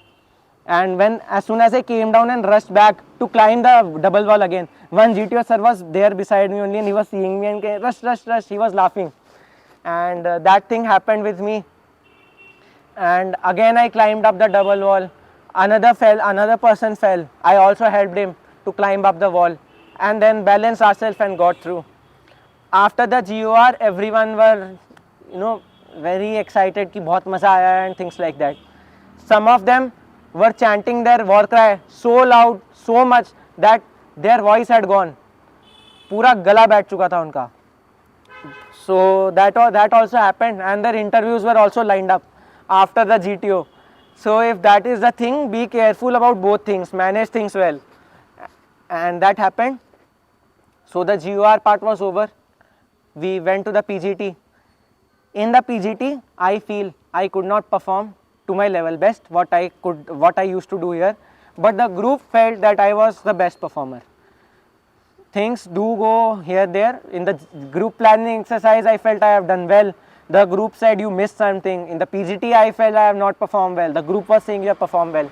And as soon as I came down and rushed back to climb the double wall again, one GTO sir was there beside me only, and he was seeing me and came, rush, he was laughing. And that thing happened with me. And again I climbed up the double wall. Another person fell. I also helped him to climb up the wall and then balanced ourselves and got through. After the GOR, everyone were, very excited कि बहुत मजा आया and things like that. Some of them were chanting their war cry so loud, so much that their voice had gone. पूरा गला बैठ चुका था उनका. So that also happened, and their interviews were also lined up after the GTO. So if that is the thing, be careful about both things, manage things well. And that happened. So the GOR part was over. We went to the PGT. In the PGT, I feel I could not perform to my level best, what I used to do here, but the group felt that I was the best performer. things do go here there. In the group planning exercise, I felt I have done well. The group said you missed something. In the PGT, I felt I have not performed well. The group was saying you have performed well.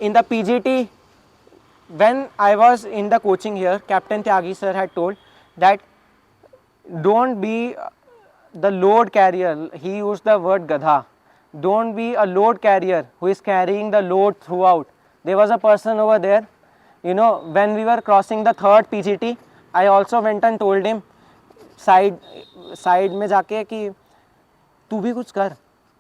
In the PGT, when I was in the coaching here, Captain Tyagi sir had told that don't be the load carrier. He used the word gadha. Don't be a load carrier who is carrying the load throughout. There was a person over there, you know, when we were crossing the third PGT, I also went and told him side में जाके कि तू भी कुछ कर.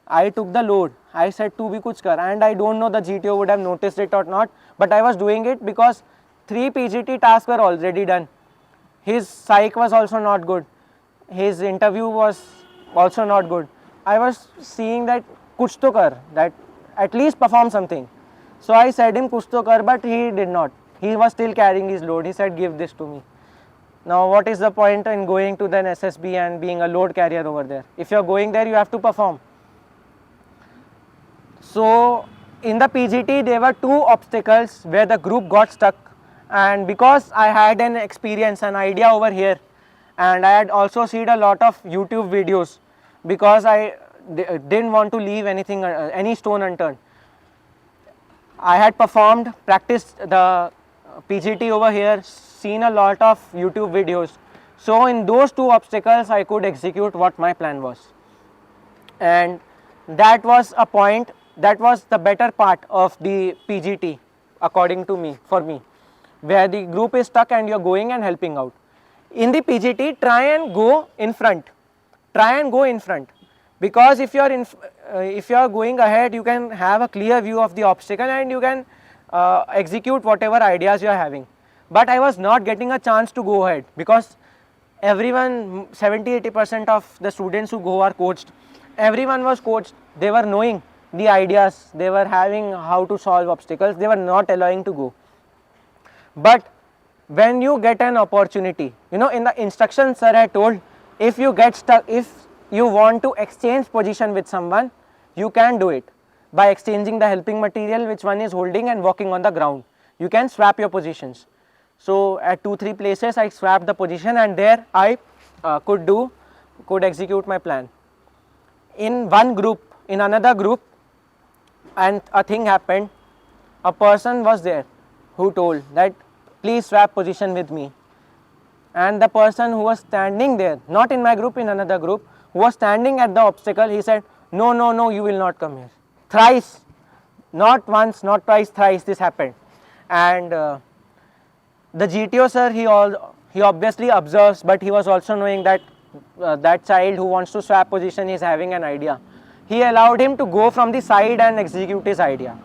I took the load. I said तू भी कुछ कर, and I don't know the GTO would have noticed it or not, but I was doing it because 3 PGT tasks were already done. His psych was also not good. His interview was also not good. I was seeing that kuch to kar, that at least perform something. So I said him kuch to kar, but he did not. He was still carrying his load. He said give this to me. Now what is the point in going to the SSB and being a load carrier over there? If you are going there, you have to perform. So in the PGT there were 2 obstacles where the group got stuck, and because I had an experience, an idea over here, and I had also seen a lot of YouTube videos, because I didn't want to leave anything, any stone unturned. I had performed, practiced the PGT over here, seen a lot of YouTube videos. So in those 2 obstacles I could execute what my plan was, and that was a point, that was the better part of the PGT according to me, for me, where the group is stuck and you are going and helping out. In the PGT, try and go in front, because if you are going ahead, you can have a clear view of the obstacle and you can execute whatever ideas you are having. But I was not getting a chance to go ahead, because everyone, 70-80% of the students who go are coached. Everyone was coached. They were knowing the ideas, they were having how to solve obstacles, they were not allowing to go. But when you get an opportunity, you know, in the instructions sir had told, if you get stuck, if you want to exchange position with someone, you can do it by exchanging the helping material which one is holding and walking on the ground. You can swap your positions. So at 2-3 places I swapped the position, and there I could execute my plan. In one group, in another group, and a thing happened. A person was there who told that please swap position with me, and the person who was standing there, not in my group, in another group, who was standing at the obstacle, he said no, no, no, you will not come here. Thrice, not once, not twice, thrice this happened. And the GTO sir, he obviously observes, but he was also knowing that that child who wants to swap position is having an idea. He allowed him to go from the side and execute his idea.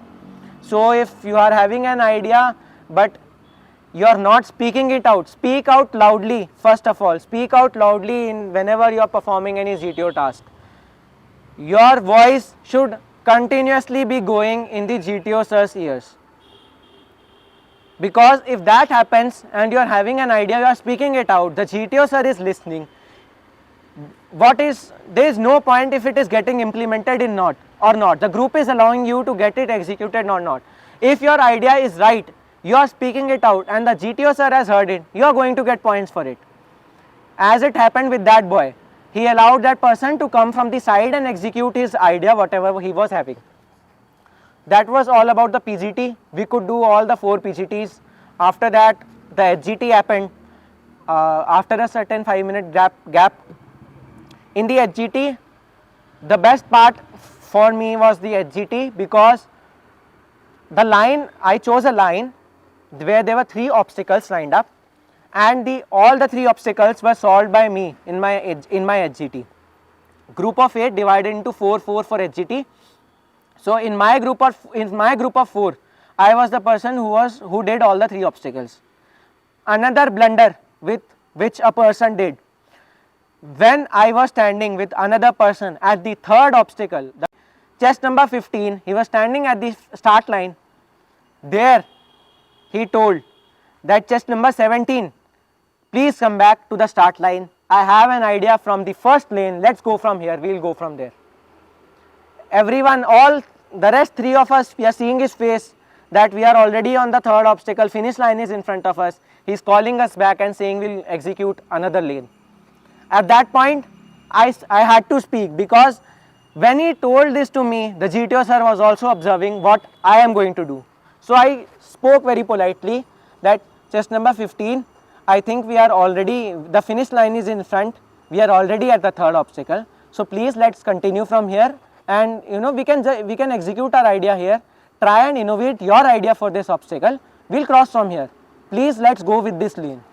So if you are having an idea but you are not speaking it out, speak out loudly. First of all, speak out loudly in whenever you are performing any GTO task. Your voice should continuously be going in the GTO sir's ears, because if that happens and you are having an idea, you are speaking it out, the GTO sir is listening. There is no point if it is getting implemented or not. The group is allowing you to get it executed or not. If your idea is right, you are speaking it out and the GTO sir has heard it, you are going to get points for it. As it happened with that boy, he allowed that person to come from the side and execute his idea, whatever he was having. That was all about the PGT. We could do all the 4 PGTs. After that, the HGT happened after a certain 5-minute gap. In the HGT, the best part for me was the HGT, because the line, I chose a line where there were 3 obstacles lined up, and all the 3 obstacles were solved by me in my HGT. Group of 8 divided into 4 for HGT. So in my group of 4, I was the person who did all the 3 obstacles. Another blunder which a person did, when I was standing with another person at the 3rd obstacle, chest number 15, he was standing at the start line. There he told that chest number 17, please come back to the start line. I have an idea from the first lane, let's go from here, we'll go from there. Everyone, all the rest 3 of us, we are seeing his face that we are already on the third obstacle, finish line is in front of us. He's calling us back and saying we'll execute another lane. At that point, I had to speak, because when he told this to me, the GTO sir was also observing what I am going to do. So I spoke very politely that chest number 15, I think we are already, the finish line is in front, we are already at the third obstacle. So please let's continue from here, and we can execute our idea here, try and innovate your idea for this obstacle, we'll cross from here. Please let's go with this lane.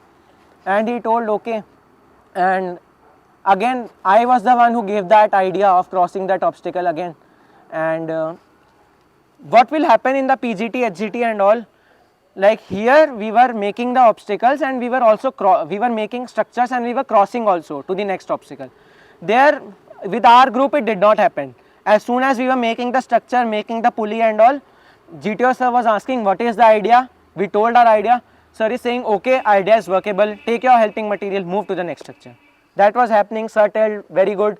And he told okay. And again, I was the one who gave that idea of crossing that obstacle again. And what will happen in the PGT, HGT and all, like here we were making the obstacles, and we were also making structures, and we were crossing also to the next obstacle. There with our group it did not happen. As soon as we were making the structure, making the pulley and all, GTO sir was asking what is the idea, we told our idea, sir is saying okay, idea is workable, take your helping material, move to the next structure. That was happening. Sir told very good,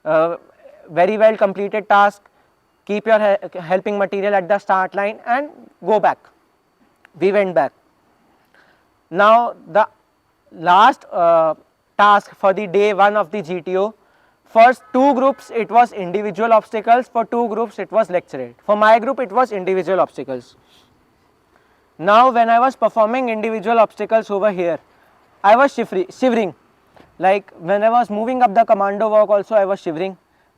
very well completed task, keep your helping material at the start line and go back. We went back. Now the last task for the day 1 of the GTO, first 2 groups it was individual obstacles, for 2 groups it was lecture aid. For my group it was individual obstacles. Now when I was performing individual obstacles over here, I was shivering. Like when I was moving up the commando walk also I was shivering.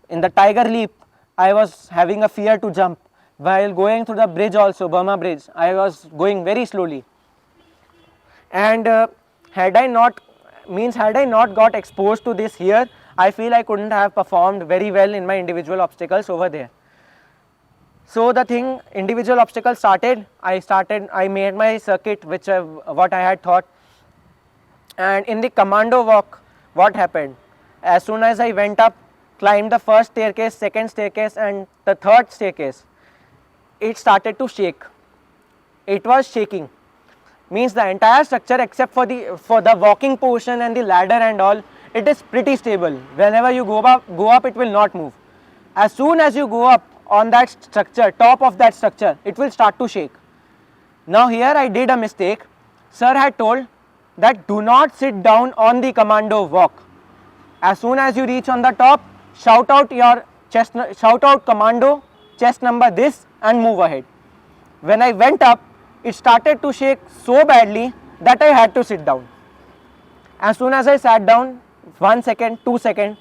In the tiger leap I was having a fear to jump. While going through the bridge also, Burma bridge, I was going very slowly. And had I not got exposed to this here, I feel I couldn't have performed very well in my individual obstacles over there. So the thing, individual obstacle started, I made my circuit what I had thought. And in the commando walk, what happened? As soon as I went up, climbed the first staircase, second staircase and the third staircase, it started to shake. It was shaking. Means the entire structure except for the walking portion and the ladder and all, it is pretty stable. Whenever you go up, it will not move. As soon as you go up on that structure, top of that structure, it will start to shake. Now here I did a mistake. Sir had told that do not sit down on the commando walk. As soon as you reach on the top, shout out commando, chest number this and move ahead. When I went up, it started to shake so badly that I had to sit down. As soon as I sat down, 1 second, 2 seconds,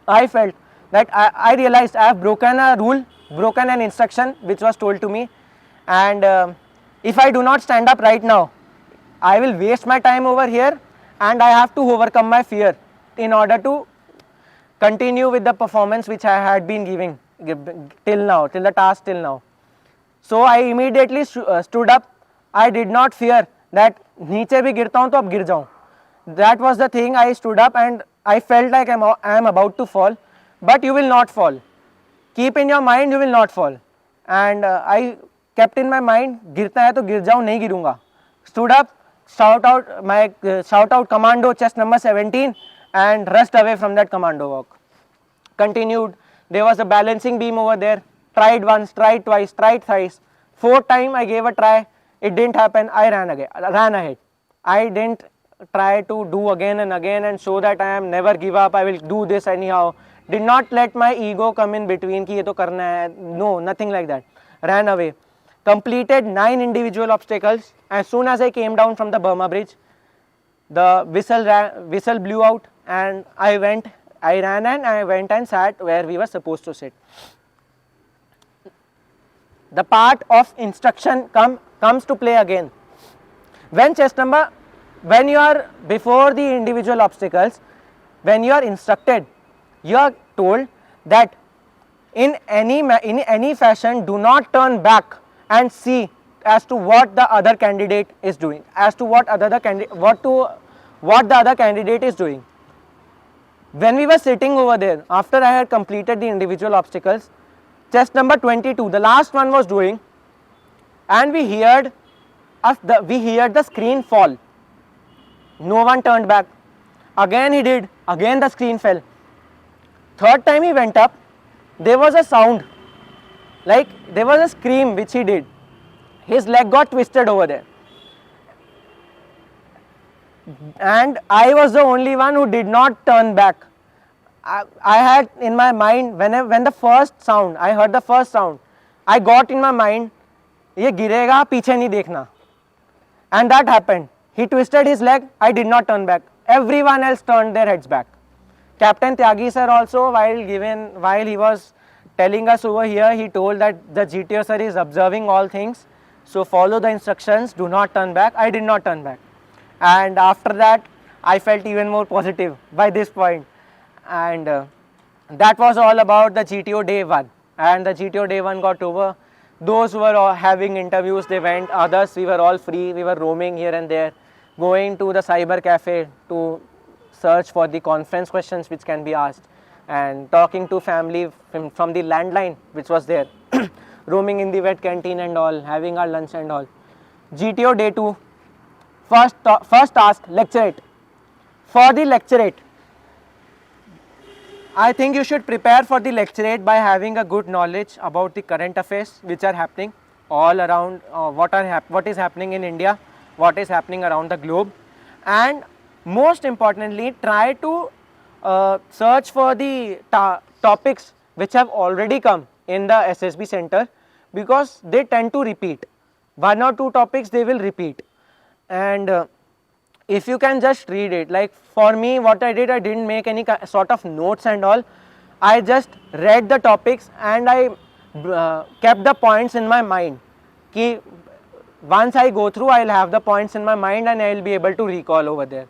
I felt that I realized I have broken a rule, broken an instruction which was told to me, and if I do not stand up right now, I will waste my time over here and I have to overcome my fear in order to continue with the performance which I had been giving till the task till now. So I immediately stood up. I did not fear that नीचे भी गिरता हूँ तो अब गिर जाऊँ. That was the thing. I stood up and I felt like I am about to fall, but you will not fall. Keep in your mind you will not fall. And I kept in my mind, गिरता है तो गिर जाऊँ, नहीं गिरूँगा. Stood up, shout out commando chest number 17 and rushed away from that commando walk. Continued. There was a balancing beam over there. Tried once, tried twice, tried thrice. 4th time I gave a try. It didn't happen. I ran ahead. I didn't try to do again and again and show that I am never give up. I will do this anyhow. Did not let my ego come in between कि ये तो करना है. No, nothing like that. Ran away. Completed 9 individual obstacles. As soon as I came down from the Burma bridge, the whistle blew out and I ran and I went and sat where we were supposed to sit. The part of instruction comes to play again. When you are before the individual obstacles, when you are instructed, you are told that in any fashion do not turn back and see as to what the other candidate is doing, what the other candidate is doing. When we were sitting over there, after I had completed the individual obstacles, chest number 22, the last one was doing, and we heard the screen fall. No one turned back. Again he did. Again the screen fell. 3rd time he went up. There was a sound, like there was a scream which he did. his leg got twisted over there. And I was the only one who did not turn back. I had in my mind, when the first sound, I heard the first sound, I got in my mind, ये गिरेगा पीछे नहीं देखना. And that happened. He twisted his leg, I did not turn back. Everyone else turned their heads back. Captain Tyagi sir also, while he was telling us over here, he told that the GTO sir is observing all things. So follow the instructions, do not turn back. I did not turn back. And after that, I felt even more positive by this point. And that was all about the GTO day 1. And the GTO day 1 got over. Those who were all having interviews, they went. Others, we were all free. We were roaming here and there, going to the cyber cafe to search for the conference questions which can be asked, and talking to family from the landline which was there, roaming in the wet canteen and all, having our lunch and all. GTO day 2, first task, lecturate. For the lecturate, I think you should prepare for the lecturate by having a good knowledge about the current affairs which are happening all around, what is happening in India, what is happening around the globe, and most importantly, try to search for the topics which have already come in the SSB center, because they tend to repeat. 1 or 2 topics they will repeat, and if you can just read it, like for me what I did, I didn't make any sort of notes and all. I just read the topics and I kept the points in my mind. Ki once I go through, I will have the points in my mind and I will be able to recall over there.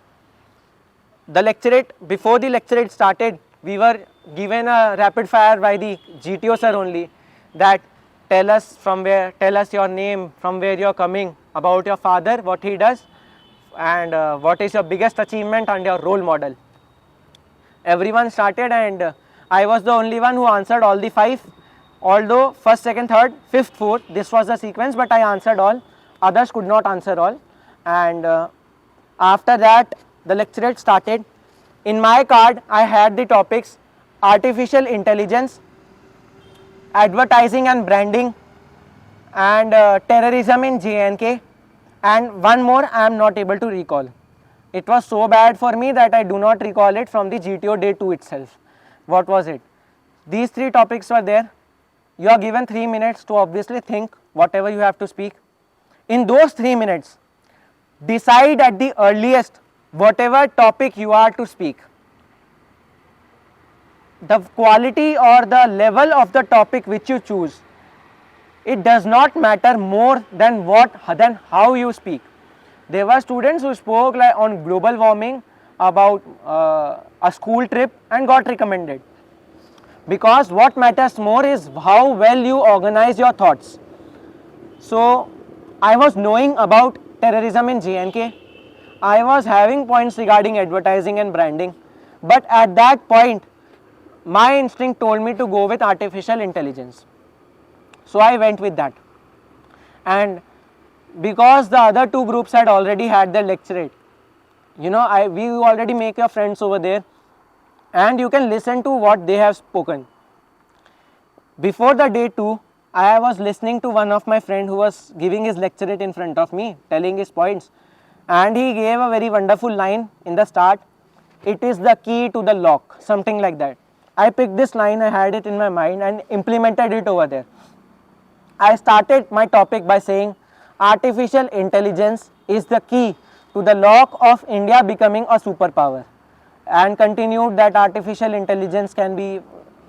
The lecturate, before the lecturate started, we were given a rapid fire by the GTO sir only, that tell us your name, from where you are coming, about your father, what he does, and what is your biggest achievement and your role model. Everyone started and I was the only one who answered all the 5, although first, second, third, fifth, fourth, this was the sequence, but I answered all. Others could not answer all. And after that, the lecturate started. In my card, I had the topics artificial intelligence, advertising and branding, and terrorism in J&K, and one more I am not able to recall. It was so bad for me that I do not recall it from the GTO day 2 itself. What was it? These 3 topics were there. You are given 3 minutes to obviously think whatever you have to speak. In those 3 minutes, decide at the earliest whatever topic you are to speak. The quality or the level of the topic which you choose, it does not matter more than how you speak. There were students who spoke like on global warming, about a school trip, and got recommended. Because what matters more is how well you organize your thoughts. So I was knowing about terrorism in J&K. I was having points regarding advertising and branding. But at that point, my instinct told me to go with artificial intelligence. So I went with that. And because the other 2 groups had already had their lecturate, we already make your friends over there and you can listen to what they have spoken. Before the day 2, I was listening to one of my friend who was giving his lecturate in front of me, telling his points, and he gave a very wonderful line in the start. It is the key to the lock, something like that. I picked this line, I had it in my mind and implemented it over there. I started my topic by saying artificial intelligence is the key to the lock of India becoming a superpower, and continued that artificial intelligence can be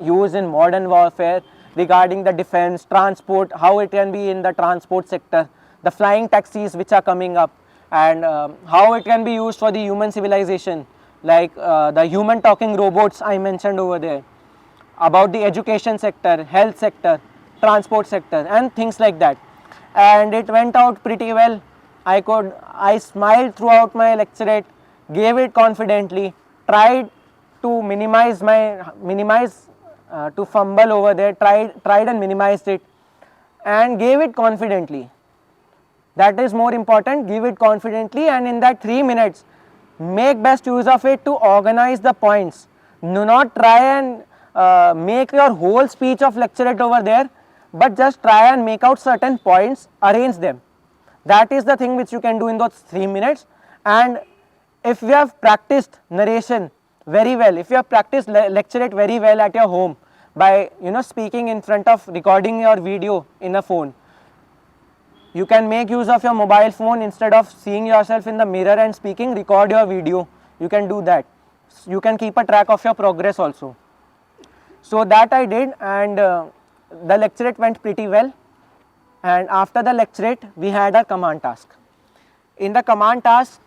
used in modern warfare regarding the defense, transport, how it can be in the transport sector, the flying taxis which are coming up, and how it can be used for the human civilization, like the human talking robots I mentioned over there, about the education sector, health sector, transport sector, and things like that. And it went out pretty well. I smiled throughout my lecturate, gave it confidently, tried to to fumble over there, tried and minimized it, and gave it confidently. That is more important, give it confidently, and in that 3 minutes, make best use of it to organize the points. Do not try and make your whole speech of lecturate over there, but just try and make out certain points, arrange them. That is the thing which you can do in those 3 minutes. And if you have practiced narration very well, if you have practiced lecturate very well at your home by speaking in front of recording your video in a phone, you can make use of your mobile phone instead of seeing yourself in the mirror and speaking, record your video. You can do that. You can keep a track of your progress also. So that I did, and the lecturate went pretty well. And after the lecturate, we had a command task. In the command task,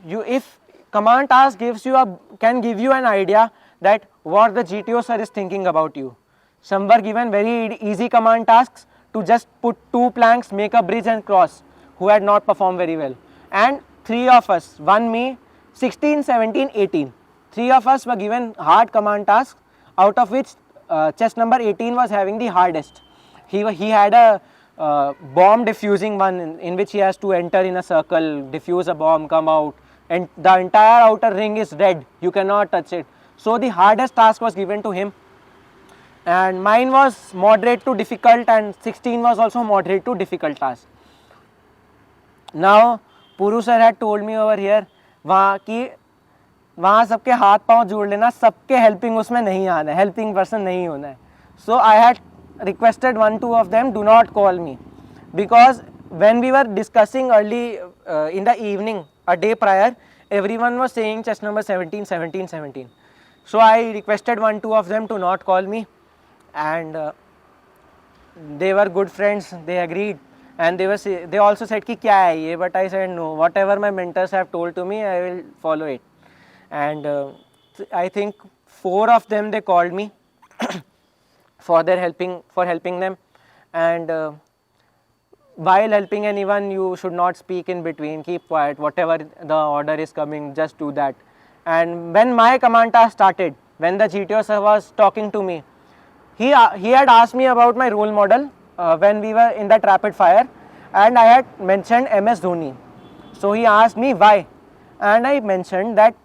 if command task can give you an idea that what the GTO sir is thinking about you. Some were given very easy command tasks to just put 2 planks, make a bridge and cross, who had not performed very well. And 3 of us, me, 16, 17, 18. 3 of us were given hard command tasks, out of which chest number 18 was having the hardest. He had a bomb diffusing one in which he has to enter in a circle, diffuse a bomb, come out, and the entire outer ring is red, you cannot touch it. So the hardest task was given to him, and mine was moderate to difficult, and 16 was also moderate to difficult task. Now Puru sir had told me over here वहाँ सबके हाथ पाँव जोड़ लेना, सबके helping उसमें नहीं आना है, हेल्पिंग पर्सन नहीं होना है. So I had requested 1-2 of them, do not call me, because when we were discussing early in the evening, a day prior, everyone was saying chest number 17, 17, 17. So I requested 1-2 of them to not call me, and they were good friends, they agreed, and they also said कि क्या है ये, but I said no, whatever my mentors have told to me, I will follow it. And I think 4 of them, they called me for helping them. And while helping anyone, you should not speak in between, keep quiet, whatever the order is coming, just do that. And when my command task started, when the GTO sir was talking to me, he had asked me about my role model when we were in that rapid fire, and I had mentioned MS Dhoni. So he asked me why, and I mentioned that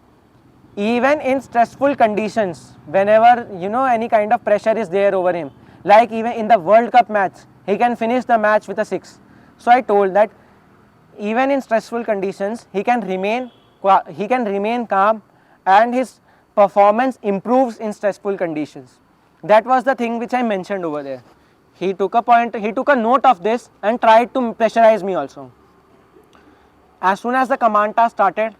even in stressful conditions, whenever any kind of pressure is there over him, like even in the World Cup match, he can finish the match with a 6. So I told that even in stressful conditions, he can remain calm, and his performance improves in stressful conditions. That was the thing which I mentioned over there. He took a note of this and tried to pressurize me also. As soon as the command task started,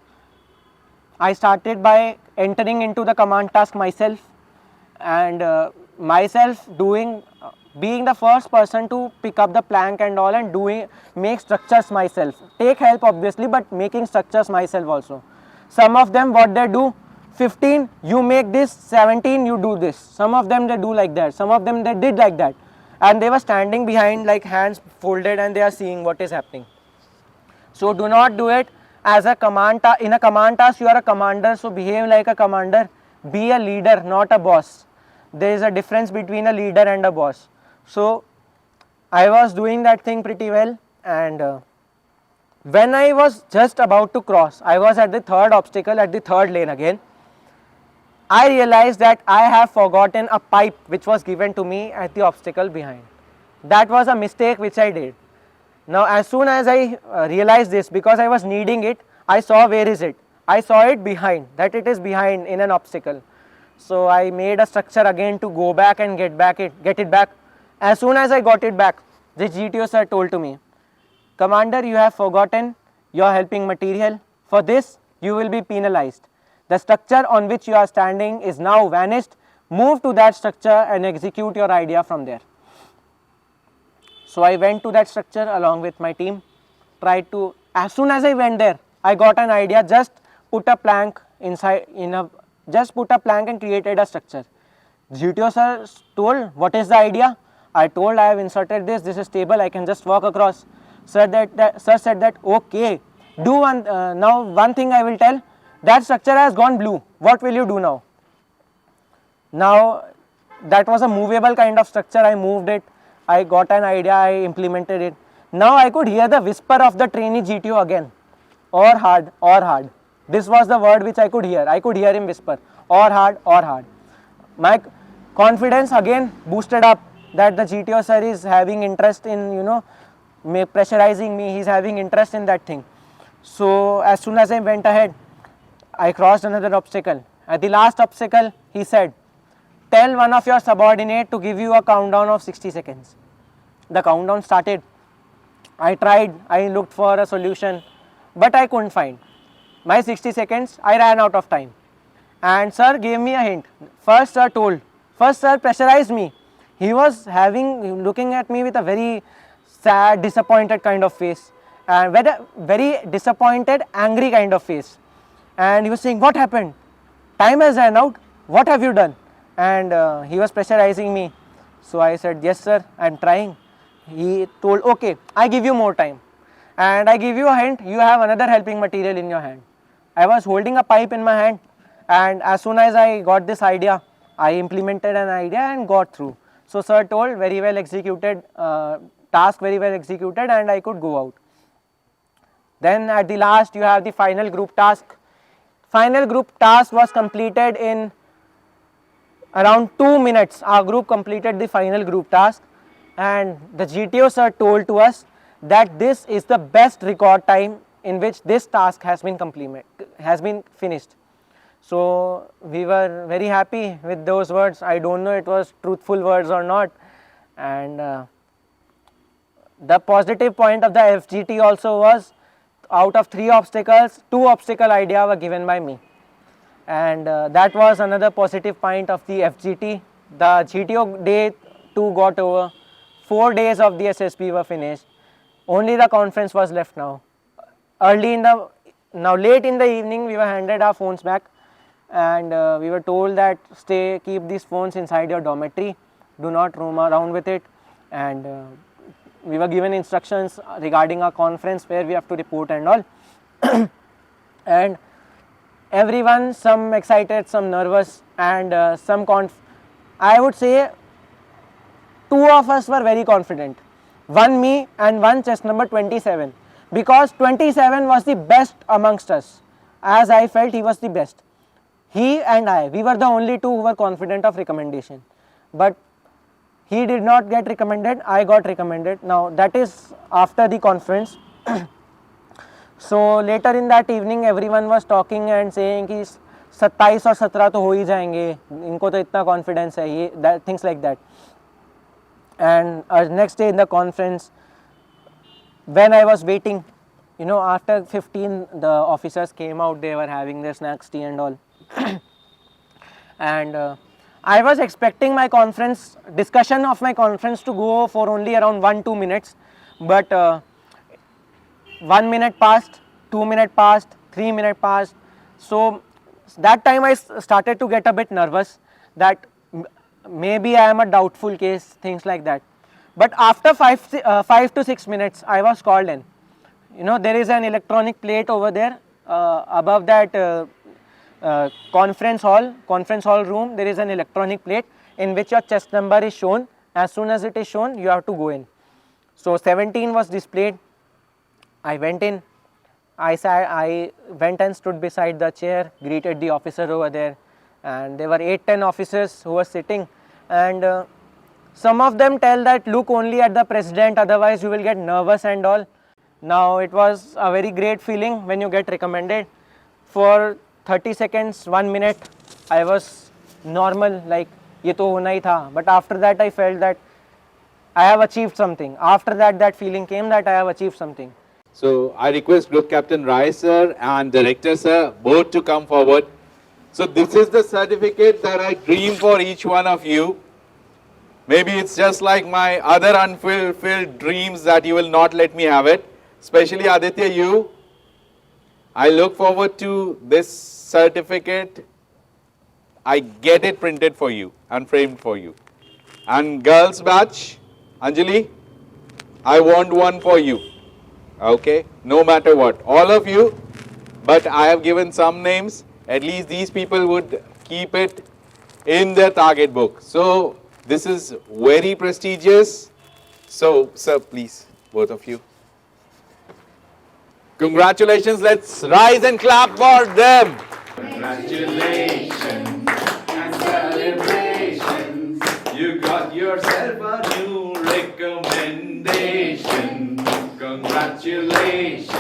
I started by entering into the command task myself, and being the first person to pick up the plank and all, and make structures myself. Take help obviously, but making structures myself also. Some of them, what they do, 15 you make this, 17 you do this. Some of them they do like that, some of them they did like that, and they were standing behind like hands folded, and they are seeing what is happening. So do not do it as a command task. In a command task, you are a commander, so behave like a commander. Be a leader, not a boss. There is a difference between a leader and a boss. So I was doing that thing pretty well, and when I was just about to cross, I was at the 3rd obstacle, at the 3rd lane again. I realized that I have forgotten a pipe which was given to me at the obstacle behind. That was a mistake which I did. Now as soon as I realized this, because I was needing it, I saw where is it. I saw it behind, that it is behind in an obstacle. So I made a structure again to go back and get it back. As soon as I got it back, the GTO sir told to me, Commander, you have forgotten your helping material. For this, you will be penalized. The structure on which you are standing is now vanished. Move to that structure and execute your idea from there. So I went to that structure along with my team. As soon as I went there, I got an idea. Just put a plank inside, just put a plank and created a structure. GTO sir told, what is the idea? I told, I have inserted this is stable, I can just walk across. Sir said that, okay, now one thing I will tell, that structure has gone blue, what will you do now? Now that was a movable kind of structure, I moved it, I got an idea, I implemented it. Now I could hear the whisper of the trainee GTO again, or hard, or hard. This was the word which I could hear him whisper, or hard, or hard. My confidence again boosted up. that the GTO sir is having interest in, you know, pressurizing me, he's having interest in that thing. So as soon as I went ahead, I crossed another obstacle. At the last obstacle, he said, tell one of your subordinate to give you a countdown of 60 seconds. The countdown started. I tried, I looked for a solution, but I couldn't find. My 60 seconds, I ran out of time. And sir gave me a hint. First sir pressurized me. He was looking at me with a very sad, disappointed kind of face, and very disappointed, angry kind of face. And he was saying, what happened? Time has run out. What have you done? And he was pressurizing me. So I said, yes sir, I am trying. He told, okay, I give you more time. And I give you a hint, you have another helping material in your hand. I was holding a pipe in my hand, and as soon as I got this idea, I implemented an idea and got through. So sir told, very well executed, task very well executed, and I could go out. Then at the last you have the final group task. Final group task was completed in around 2 minutes. Our group completed the final group task, and the GTO sir told to us that this is the best record time in which this task has been finished. So we were very happy with those words. I don't know it was truthful words or not. And the positive point of the FGT also was, out of 3 obstacles, 2 obstacle ideas were given by me. And that was another positive point of the FGT. The GTO day 2 got over. 4 days of the SSB were finished. Only the conference was left now. Late in the evening, we were handed our phones back, and we were told that keep these phones inside your dormitory, do not roam around with it. And we were given instructions regarding our conference where we have to report and all. And everyone, some excited, some nervous, and I would say 2 of us were very confident. One me and one chest number 27, because 27 was the best amongst us, as I felt he was the best. He and I, we were the only 2 who were confident of recommendation, but he did not get recommended, I got recommended. Now that is after the conference. So later in that evening everyone was talking and saying कि 27 और 17 तो हो ही जाएंगे, इनको तो इतना confidence है, ये things like that. And next day in the conference, when I was waiting, you know, after 15 the officers came out, they were having their snacks, tea and all. And I was expecting my discussion of my conference to go for only around 1-2 minutes, but 1 minute passed, 2 minutes passed, 3 minutes passed. So that time I started to get a bit nervous that maybe I am a doubtful case, things like that. But after 5 to 6 minutes, I was called in. You know, there is an electronic plate over there above that conference hall room. There is an electronic plate in which your chest number is shown. As soon as it is shown, you have to go in. So 17 was displayed. I went in. I went and stood beside the chair, greeted the officer over there, and there were 8-10 officers who were sitting, and some of them tell that look only at the president, otherwise you will get nervous and all. Now it was a very great feeling when you get recommended. For 30 seconds, 1 minute, I was normal, like ye to hona hi tha, but after that I felt that I have achieved something. After that, that feeling came that I have achieved something. So I request Group Captain Rai sir and Director sir both to come forward. So this is the certificate that I dream for each one of you. Maybe it's just like my other unfulfilled dreams that you will not let me have it. Especially Aditya, you. I look forward to this certificate. I get it printed for you and framed for you. And girls batch, Anjali, I want one for you. Okay, no matter what, all of you, but I have given some names. At least these people would keep it in their target book. So this is very prestigious. So sir, please, both of you. Congratulations, let's rise and clap for them. Congratulations and celebrations. You got yourself a Congratulations.